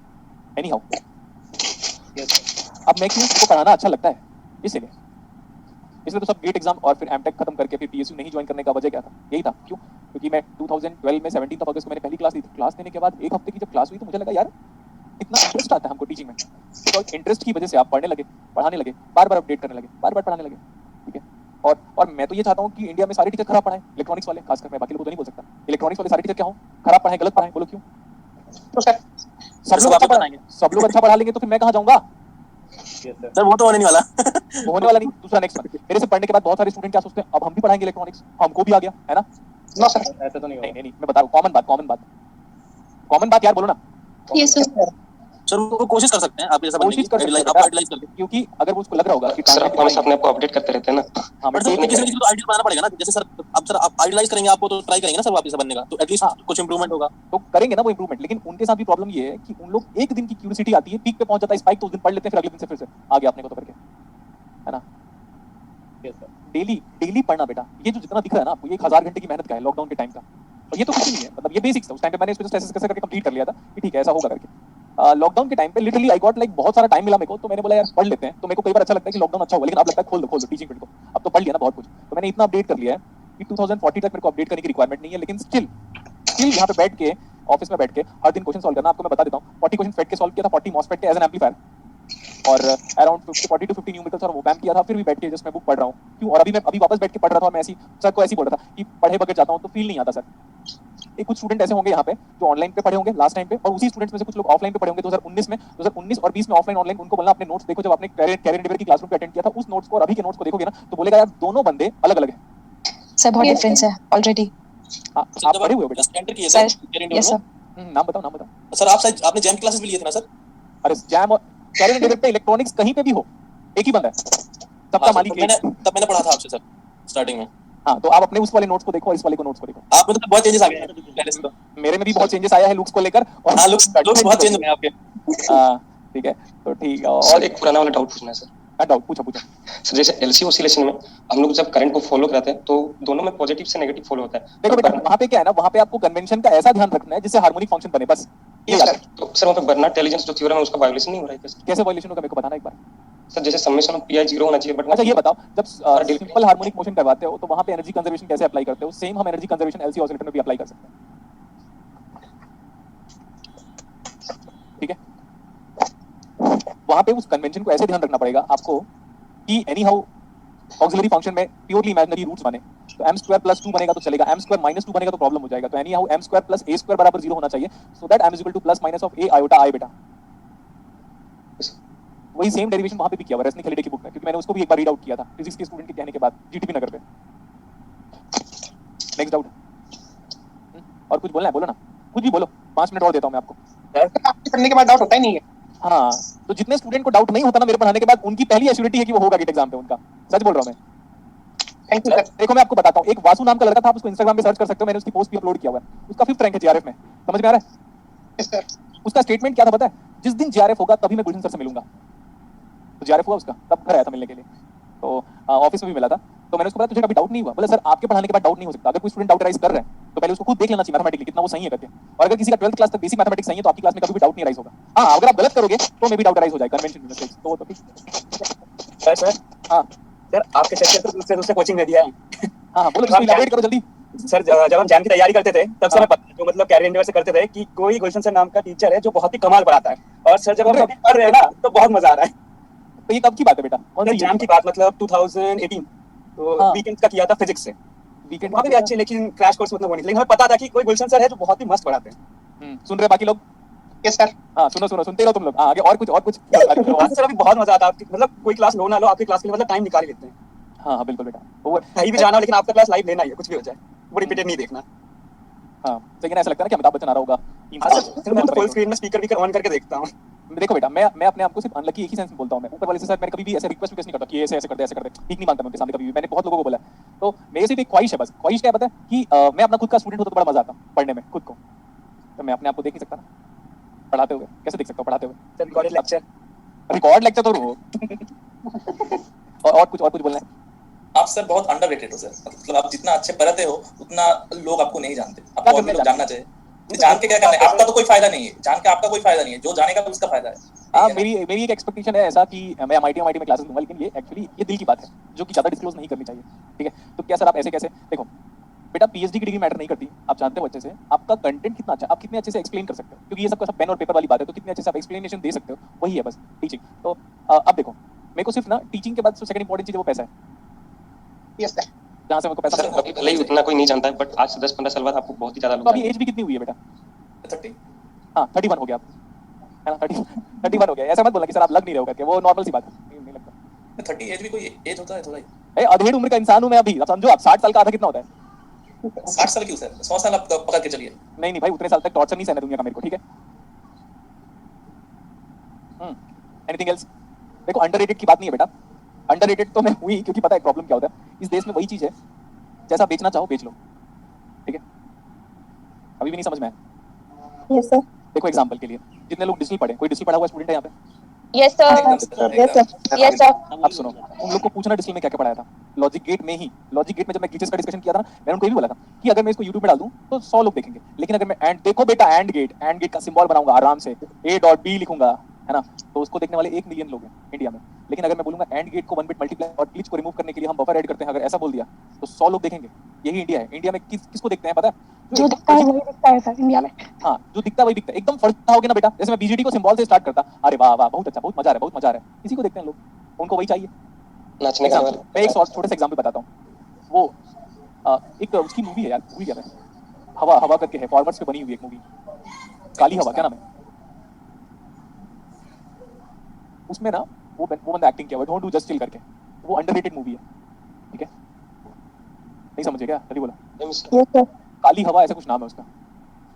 A: एनी हाउ अब मैं क्यों उनको पढ़ाना अच्छा लगता है, इसलिए तो सब गेट एग्जाम और फिर एमटेक खत्म करके फिर पीएसयू नहीं ज्वाइन करने का वजह क्या था, यही था। क्यों? क्योंकि मैं 2012 में 17 अगस्त को मैंने पहली क्लास ली थी। क्लास लेने के बाद एक हफ्ते की जब क्लास हुई तो मुझे लगा यार इतना इंटरेस्ट आता है हमको टीचिंग में, तो इंटरेस्ट की वजह से आप पढ़ने लगे, पढ़ाने लगे, बार बार अपडेट करने लगे, बार बार पढ़ाने लगे। ठीक है, और मैं तो ये चाहता हूँ कि इंडिया में सारे टीचर खराब पढ़ाएं, इलेक्ट्रॉनिक्स वाले खासकर, मैं बाकी लोगों को तो नहीं बोल सकता, इलेक्ट्रॉनिक्स वाले सारे टीचर क्या हो, खराब पढ़ाएं, गलत पढ़ाएं। बोलो क्यों?
H: तो सर
A: सब लोग अच्छा पढ़ा लेंगे तो फिर मैं कहाँ जाऊंगा?
G: सर वो तो होने नहीं वाला।
A: होने वाला नहीं। दूसरा नेक्स्ट मेरे से पढ़ने के बाद बहुत सारे स्टूडेंट क्या सोचते हैं, अब हम भी पढ़ाएंगे इलेक्ट्रॉनिक्स, हमको भी आ गया है ना।
H: नो सर,
F: ऐसा तो नहीं होगा।
A: नहीं मैं बता रहा हूँ, कॉमन बात यार, बोलो ना।
C: Yes sir.
G: सर वो कोशिश कर सकते हैं आप जैसा बनने की,
A: कोशिश कर सकते हैं
G: आप आइडियलाइज करके।
A: क्योंकि अगर वो उसको लग रहा होगा कि
I: सर आप हमेशा अपने आप को अपडेट करते रहते हैं ना।
A: हाँ
G: बट सर किसी न किसी को आइडियल बनाना पड़ेगा ना। जैसे सर अब सर आप आइडियलाइज करेंगे, आपको तो ट्राई करेंगे ना सर वापस से बनने का, तो एटलीस्ट कुछ इंप्रूवमेंट होगा।
A: तो करेंगे ना वो इंप्रूवमेंट, लेकिन उनके साथ भी प्रॉब्लम ये है कि उन लोग एक दिन की क्यूरियोसिटी आती है, पीक पे पहुंच जाता है, स्पाइक तो उस दिन पढ़ लेते हैं, फिर अगले दिन से फिर से आ गया अपने को तो करके, है ना। डेली पढ़ना बेटा, ये जो जितना दिख रहा है ना आपको, ये 1000 घंटे की मेहनत का है लॉकडाउन के टाइम का, और ये तो कुछ नहीं है। मतलब ये बेसिक्स था, उस टाइम पे मैंने इसको स्ट्रेसेस कैसे करके कंप्लीट कर लिया था कि ठीक है ऐसा होगा करके। लॉकडाउन के टाइम पे लिटरली आई गॉट लाइक बहुत सारा टाइम मिला मेरे को, तो मैंने बोला यार पढ़ लेते हैं। तो मेरे को कई बार अच्छा लगता है कि लॉकडाउन अच्छा हुआ, लेकिन अब लगता है खोल दो टीचिंग फील्ड को, अब तो पढ़ लिया ना बहुत कुछ। तो मैंने इतना अपडेट कर लिया है कि 2040 तक मेरे को अपडेट करने की रिक्वायरमेंट नहीं है, लेकिन स्टिल यहाँ पे बैठ के ऑफिस में बैठ के हर दिन क्वेश्चन सॉल्व करना। आपको मैं बता देता हूँ, 40 क्वेश्चन फेट के सॉल्व किया था, 40 मॉसफेट के एज एन एम्पलीफायर, और अराउंड 40 to 50 न्यूमेरिकल्स और वो बैम किया था। फिर भी बैठ के जस्ट मैं बुक पढ़ रहा हूँ। क्यों? और अभी वापस बैठ के पढ़ रहा था, और मैं ऐसी सर को ऐसी बोल रहा था कि पढ़े बगैर जाता हूँ तो फील नहीं आता सर। एक कुछ स्टूडेंट ऐसे होंगे यहाँ पे जो ऑनलाइन पे पढ़े होंगे लास्ट टाइम पे, और उसी स्टूडेंट्स में से कुछ लोग ऑफलाइन पे पढ़े होंगे 2019 और 20 में ऑफलाइन ऑनलाइन। उनको बोलना अपने नोट्स देखो, जब आपने कैरियर डिबेट की क्लासरूम पे अटेंड किया था उस नोट्स को और अभी के नोट्स को देखोगे ना, तो बोलेगा यार दोनों बंदे अलग अलग हैं
J: सर, बहुत डिफरेंस है ऑलरेडी।
A: आप पढ़े हुए हो बेटा?
G: स्टैंडर्ड की है
J: सर,
G: सर।
J: Yes sir.
A: नाम बताओ।
G: सर आप शायद आपने जैम क्लासेस भी लिए थे ना सर?
A: अरे जैम और कैरियर डिबेट पे इलेक्ट्रॉनिक्स कहीं पे भी हो, एक ही बंदा है, सबका मालिक एक।
G: मैंने पढ़ा था आपसे सर स्टार्टिंग में।
A: हाँ, तो आप अपने उस वाले नोट्स को देखो और इस वाले को नोट्स को देखो।
G: आप में तो बहुत चेंजेस आ गए पहले से। तो
A: मेरे में भी बहुत चेंजेस आया है लुक्स को लेकर, और
G: हाँ लुक्स बहुत चेंज हो गए आपके।
A: ठीक है, तो ठीक है।
I: सर
A: और
I: एक पुराना वाला डाउट पूछना है सर।
A: डाउट पूछो।
I: सर जैसे एलसी ऑसिलेशन में हम लोग जब करंट को फॉलो कराते हैं तो दोनों में पॉजिटिव से नेगेटिव फॉलो होता है।
A: देखो बेटा, वहाँ पे क्या है ना, वहाँ पे आपको कन्वेंशन का ऐसा ध्यान रखना है जिससे हार्मोनिक फंक्शन बने, बस ये याद रखना।
I: तो सर वहाँ पे बर्नौली इंटेलिजेंस जो थ्योरम है उसका वायोलेशन नहीं हो रहा है क्या?
A: कैसे वायलेशन होगा मेरे को बताना एक बार।
I: सर जैसे समेशन ऑफ पी आई 0 होना चाहिए, बट
A: अच्छा ये बताओ, जब सिंपल हार्मोनिक मोशन करवाते हो तो वहाँ पे एनर्जी कंजर्वेशन कैसे अप्लाई करते हो? सेम हम एनर्जी कंजर्वेशन एलसी ऑसिलेटर में भी अप्लाई कर सकते हैं। ठीक है, वहाँ पे उस कन्वेंशन को ऐसे ध्यान रखना पड़ेगा आपको कि एनी हाउ ऑक्सिलरी फंक्शन में प्योरली इमेजिनरी रूट्स बने, तो m² + 2 बनेगा तो चलेगा, m² - 2 बनेगा तो प्रॉब्लम हो जाएगा। तो एनी हाउ m² + a² बराबर 0 होना चाहिए, so that m = ± of a iota I बेटा। वही सेम डेरिवेशन वहाँ पे भी किया हुआ है रेस्निक हेलिडे की बुक में, क्योंकि मैंने उसको भी एक बार रीड आउट किया था फिजिक्स के स्टूडेंट के कहने के बाद जीटीपी नगर पे। नेक्स्ट डाउट और कुछ बोलना है? बोलो ना, कुछ भी बोलो, 5 मिनट और देता हूँ मैं आपको।
H: आपके पढ़ने के बाद डाउट होता ही नहीं है।
A: हाँ, तो जितने स्टूडेंट को डाउट नहीं होता ना मेरे पढ़ाने के बाद, उनकी पहली एश्योरिटी है कि वो होगा गेट एग्जाम पे उनका। सच बोल रहा हूँ मैं।
H: Thank you sir.
A: देखो मैं आपको बताता हूँ, एक वासु नाम का लड़का था, आप उसको इंस्टाग्राम पे सर्च कर सकते हो, मैंने उसकी पोस्ट भी अपलोड किया हुआ है। उसका 5th रैंक है जीआरएफ में, समझ में आ रहा है?
H: Yes sir.
A: उसका स्टेटमेंट क्या था पता है? जिस दिन जीआरएफ होगा तभी मैं गुलशन सर से मिलूंगा। तो जीआरएफ हुआ उसका, तब घर आया था मिलने के लिए, तो ऑफिस में भी मिला था। तो मैंने उसको बोला तुझे कभी डाउट नहीं हुआ? बोले सर आपके पढ़ाने के बाद डाउट नहीं हो सकता। अगर कोई स्टूडेंट डाउट राइज कर रहा है तो पहले उसको खुद देख लेना चाहिए मैथमेटिकली कितना वो सही है करके, और अगर किसी का 12th क्लास तक बेसिक मैथमेटिक्स सही है तो आपकी क्लास में कभी भी डाउट नहीं राइज होगा। हाँ, अगर आप गलत करोगे तो मे भी डाउट राइज हो जाएगा, कन्वेंशन मिस्टेक्स तो ठीक।
K: सर
A: हाँ
K: सर, आपके सेक्शन से दूसरे कोचिंग में दिया है।
A: हाँ बोलो, इसको इलैबोरेट करो जल्दी।
K: सर जब हम जैम की तैयारी करते थे तब समय पता जो मतलब कैरियर इंडिया से करते थे कि कोई गुलशन सर नाम का टीचर है जो बहुत ही कमाल पढ़ाता है, और सर जब हम अभी पढ़ रहे हैं ना तो बहुत मजा आ रहा है।
A: तो ये कब की बात है बेटा? कौन सी
K: जैम की बात? मतलब 2018, तो वीकेंड का किया था फिजिक्स से।
A: वीकेंड
K: वहाँ पे भी अच्छे, लेकिन क्रैश कोर्स मतलब वो नहीं, लेकिन हमें पता था कि कोई गुलशन सर है जो बहुत ही मस्त पढ़ाते हैं।
A: सुन रहे बाकी लोग?
H: Yes sir.
A: हाँ सुनो सुनते रहो तुम लोग। हाँ आगे और कुछ
K: सर अभी बहुत मजा आता है, मतलब कोई क्लास लो ना लो, आपकी क्लास के लिए मतलब टाइम निकाल ही लेते हैं।
A: हाँ बिल्कुल बेटा, वो
K: कहीं भी जाना हो लेकिन आपका क्लास लाइव लेना ही है, कुछ भी हो जाए वो रिपीटेड नहीं देखना।
A: हाँ, लेकिन ऐसा लगता है ना कि अमिताभ बच्चन आ रहा होगा।
K: मैं तो फुल स्क्रीन में स्पीकर ऑन करके देखता हूँ।
A: देखो बेटा, मैं अपने आप को सिर्फ अनलकी एक ही सेंस में बोलता हूँ। मैं ऊपर वाले से सर मैंने कभी भी ऐसे रिक्वेस्ट नहीं करता कि ऐसे कर दे, ठीक नहीं मानता मैं उनके सामने कभी भी। मैंने बहुत लोगों को बोला तो मेरे सिर्फ एक ख्वाहिश है, बस ख्वाहिश क्या है पता है कि मैं अपना खुद का स्टूडेंट होता तो बड़ा मजा आता पढ़ने में खुद को, तो मैं अपने आप को देख नहीं सकता ना पढ़ाते हुए, कैसे देख सकता हूँ पढ़ाते हुए?
K: Sir recorded lecture,
A: record lecture तो वो और कुछ बोलना है?
G: आप सर बहुत अंडररेटेड हो सर, मतलब आप जितना अच्छे पढ़ाते हो उतना लोग आपको नहीं जानते, आपको और भी लोग जानना चाहिए। जान के क्या करना है, आपका तो कोई फायदा नहीं है, जान के आपका कोई फायदा नहीं है, जो जानेगा तो उसका फायदा है।
A: हाँ, मेरी एक एक्सपेक्टेशन है ऐसा कि मैं एमआईटी में क्लासेस लूंगा, लेकिन ये एक्चुअली ये दिल की बात है जो कि ज्यादा डिस्क्लोज नहीं करनी चाहिए, ठीक है? तो क्या सर आप ऐसे कैसे, देखो बेटा पीएचडी की डिग्री मैटर नहीं करती, आप जानते हो अच्छे से आपका कंटेंट कितना अच्छा, आप कितने अच्छे से एक्सप्लेन कर सकते हो, क्योंकि ये सब पेन और पेपर वाली बात है, तो कितने अच्छे से आप एक्सप्लेनेशन दे सकते हो, वही है बस टीचिंग। तो अब देखो मेरे को सिर्फ ना टीचिंग के बाद सेकंड इंपॉर्टेंट चीज है वो पैसा है,
H: यस सर।
A: जहाँ से मेरे को पैसा
I: सर अभी भले ही उतना कोई नहीं जानता है, बट आज से 10-15 साल बाद आपको बहुत ही ज्यादा
A: तो
I: लोग
A: अभी एज भी कितनी हुई है बेटा?
G: 30
A: हाँ 31 हो गया आप, है ना? 31 हो गया, ऐसा मत बोलना कि सर आप लग नहीं रहे हो करके, वो नॉर्मल सी बात है, नहीं लगता।
G: 30 एज भी कोई एज होता है थोड़ा ही?
A: अधेड़ उम्र का इंसान हूं मैं अभी, आप समझो आप 60 साल का आधा कितना होता है?
G: 60 साल क्यों सर, 100 साल आप पकड़ के चलिए।
A: नहीं भाई, उतने साल तक टॉर्चर नहीं सहना दुनिया का मेरे को, ठीक है? Anything else? देखो अंडररेटेड की बात नहीं है बेटा, अंडररेटेड तो मैं हुई क्योंकि पता है प्रॉब्लम क्या होता है इस देश में, वही चीज है जैसा बेचना चाहो बेच लो, ठीक है? अभी भी नहीं समझ में आया?
C: Yes sir.
A: देखो एग्जांपल के लिए जितने लोग डिजिटल पढ़े, कोई डिजिटल पढ़ा हुआ स्टूडेंट है यहाँ पे?
B: Yes sir. Yes sir. Yes sir.
A: अब सुनो, उन लोग को पूछना डिजिटल में क्या क्या पढ़ाया था, लॉजिक गेट में ही, लॉजिक गेट में जब मैं कीचेस का डिस्कशन किया था ना, मैंने उनको ये भी बोला था कि अगर मैं इसको यूट्यूब पे डाल दूं तो 100 लोग देखेंगे, लेकिन अगर मैं एंड, देखो बेटा एंड गेट का सिंबल बनाऊंगा आराम से, A.B लिखूंगा, है ना, तो उसको देखने वाले 1 मिलियन लोग हैं इंडिया में। लेकिन अगर मैं बोलूंगा एंड गेट को 1 बिट मल्टीप्लाई और ग्लिच को रिमूव करने के लिए हम बफर ऐड करते हैं, अगर ऐसा बोल दिया तो 100 लोग देखेंगे। यही इंडिया है। इंडिया में किसको देखते हैं पता है?
C: जो दिखता है वही दिखता है सर इंडिया में।
A: हाँ, जो दिखता है वही दिखता है। एकदम फर्स्ट हो गया ना बेटा, जैसे मैं बीजेडी को सिंबल से स्टार्ट करता, अरे वाह वाह बहुत अच्छा, बहुत मजा आ रहा है, बहुत मजा आ रहा है, इसी को देखते हैं लोग, उनको वही चाहिए।
I: नाचने का
A: मैं एक छोटे से एग्जांपल बताता हूँ, वो एक उसकी मूवी है यार, मूवी क्या है, हवा करके है, फॉरवर्ड्स पे बनी हुई एक मूवी, काली हवा, क्या नाम है उसमें ना, वो बंदा एक्टिंग किया हुआ, डोंट डू जस्ट चिल करके, वो अंडररेटेड मूवी है, ठीक है? नहीं समझे क्या? जल्दी बोला।
C: Yes sir.
A: काली हवा ऐसा कुछ नाम है उसका,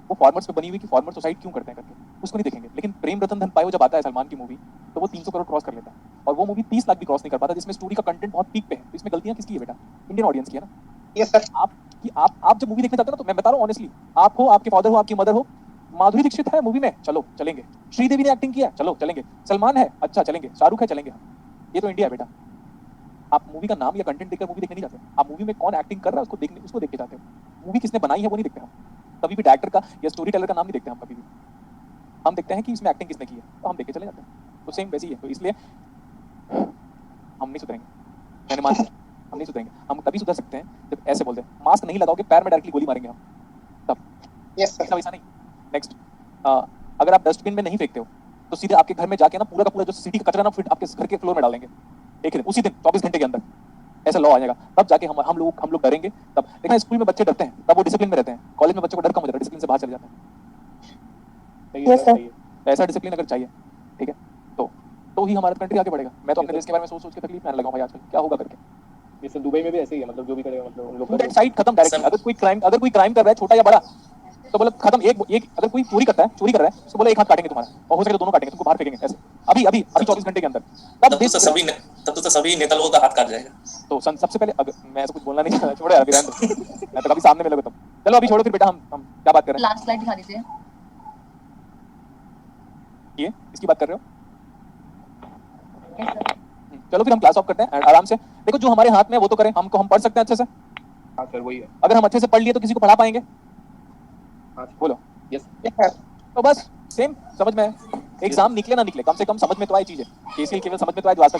A: वो फॉर्मर्स पे बनी हुई कि फॉर्मर सुसाइड क्यों करते हैं करके, उसको नहीं देखेंगे। लेकिन प्रेम रतन धन पायो जब आता है सलमान की मूवी, तो वो 300 करोड़ क्रॉस कर लेता है, और वो मूवी 30 लाख भी क्रॉस नहीं कर पाता, जिसमें स्टोरी का कंटेंट बहुत पीक पे है। तो इसमें गलतियां किसकी है बेटा? इंडियन ऑडियंस की है ना।
H: Yes sir.
A: आप जब मूवी देखने जाते हो ना, तो मैं बता रहा हूँ ऑनेस्टली, आप हो, आपके फादर हो, आपकी मदर हो, माधुरी दीक्षित है मूवी में, चलो चलेंगे, श्रीदेवी ने एक्टिंग किया, चलो चलेंगे, सलमान है, अच्छा चलेंगे, शाहरुख है, चलेंगे। ये तो इंडिया है बेटा। आप मूवी का नाम या कंटेंट देखकर मूवी देखने नहीं जाते, आप मूवी में कौन एक्टिंग कर रहा है उसको देख के जाते हो। मूवी किसने बनाई है वो नहीं देखते हम, कभी भी डायरेक्टर का या स्टोरी टेलर का नाम नहीं देखते हम कभी भी, हम देखते हैं कि इसमें एक्टिंग किसने की है, तो हम देख के चले जाते हैं। तो सेम वैसे ही है। तो इसलिए हम नहीं सुधरेंगे, मैंने मान लिया, हम नहीं सुधरेंगे। हम तभी सुधर सकते हैं जब ऐसे बोलते हैं, मास्क नहीं लगाओगे पैर में डायरेक्टली गोली मारेंगे हम, तब।
H: Yes sir.
A: वैसा नहीं। नेक्स्ट, अगर आप डस्टबिन में नहीं फेंकते हो तो सीधे आपके घर में जाके ना पूरा का पूरा जो सिटी का कचरा ना फिर आपके घर के फ्लोर में डालेंगे, एक दिन, उसी दिन 24 घंटे के अंदर ऐसा लॉ आ जाएगा, तब जाके हम लोग डरेंगे। तब देखना स्कूल में बच्चे डरते हैं, तब वो डिसिप्लिन में रहते हैं, कॉलेज में बच्चों को डर कम हो जाता है, डिसिप्लिन से बाहर चले जाते हैं।
C: Yes sir.
A: ऐसा डिसिप्लिन अगर चाहिए, ठीक है, तो ही हमारा कंट्री आगे बढ़ेगा। मैं तो अपने देश के बारे में सोच के तकलीफ में आने लगा हूं भाई आजकल, क्या होगा करके।
F: जैसे दुबई में भी ऐसे ही है, मतलब जो भी करेगा, मतलब उन लोग
A: स्टूडेंट साइड खत्म डायरेक्टली। अगर कोई क्राइम कर रहा है छोटा या बड़ा, तो बोले खत्म। एक अगर कोई चोरी कर रहा है तो बोले एक हाथ काटेंगे तुम्हारा, और हो सके तो दोनों काटेंगे, तुमको बाहर फेंकेंगे ऐसे, अभी 24 घंटे के अंदर। तब
G: तो सभी नेता लोगों का हाथ काट जाएगा।
A: तो सबसे पहले, अगर मैं ऐसा कुछ बोलना नहीं चाहता, छोड़ो अभी, मैं तो कभी सामने मिलोगे तब। चलो अभी छोड़ो फिर बेटा, हम क्या बात कर रहे हैं?
E: लास्ट स्लाइड दिखा दीजिए।
A: ये इसकी बात कर रहे हो? चलो फिर हम क्लास ऑफ करते हैं आराम से। देखो जो हमारे हाथ में है वो तो करें, हम पढ़ सकते हैं अच्छे से।
F: हाँ सर वही है।
A: अगर हम अच्छे से पढ़ लिए तो किसी को पढ़ा पाएंगे? बोलो।
F: यस
A: तो बस सेम समझ में है। एग्जाम निकले ना निकले, कम से कम समझ में तो आए चीजें, केसीएल केवल समझ में तो आए जो आज तक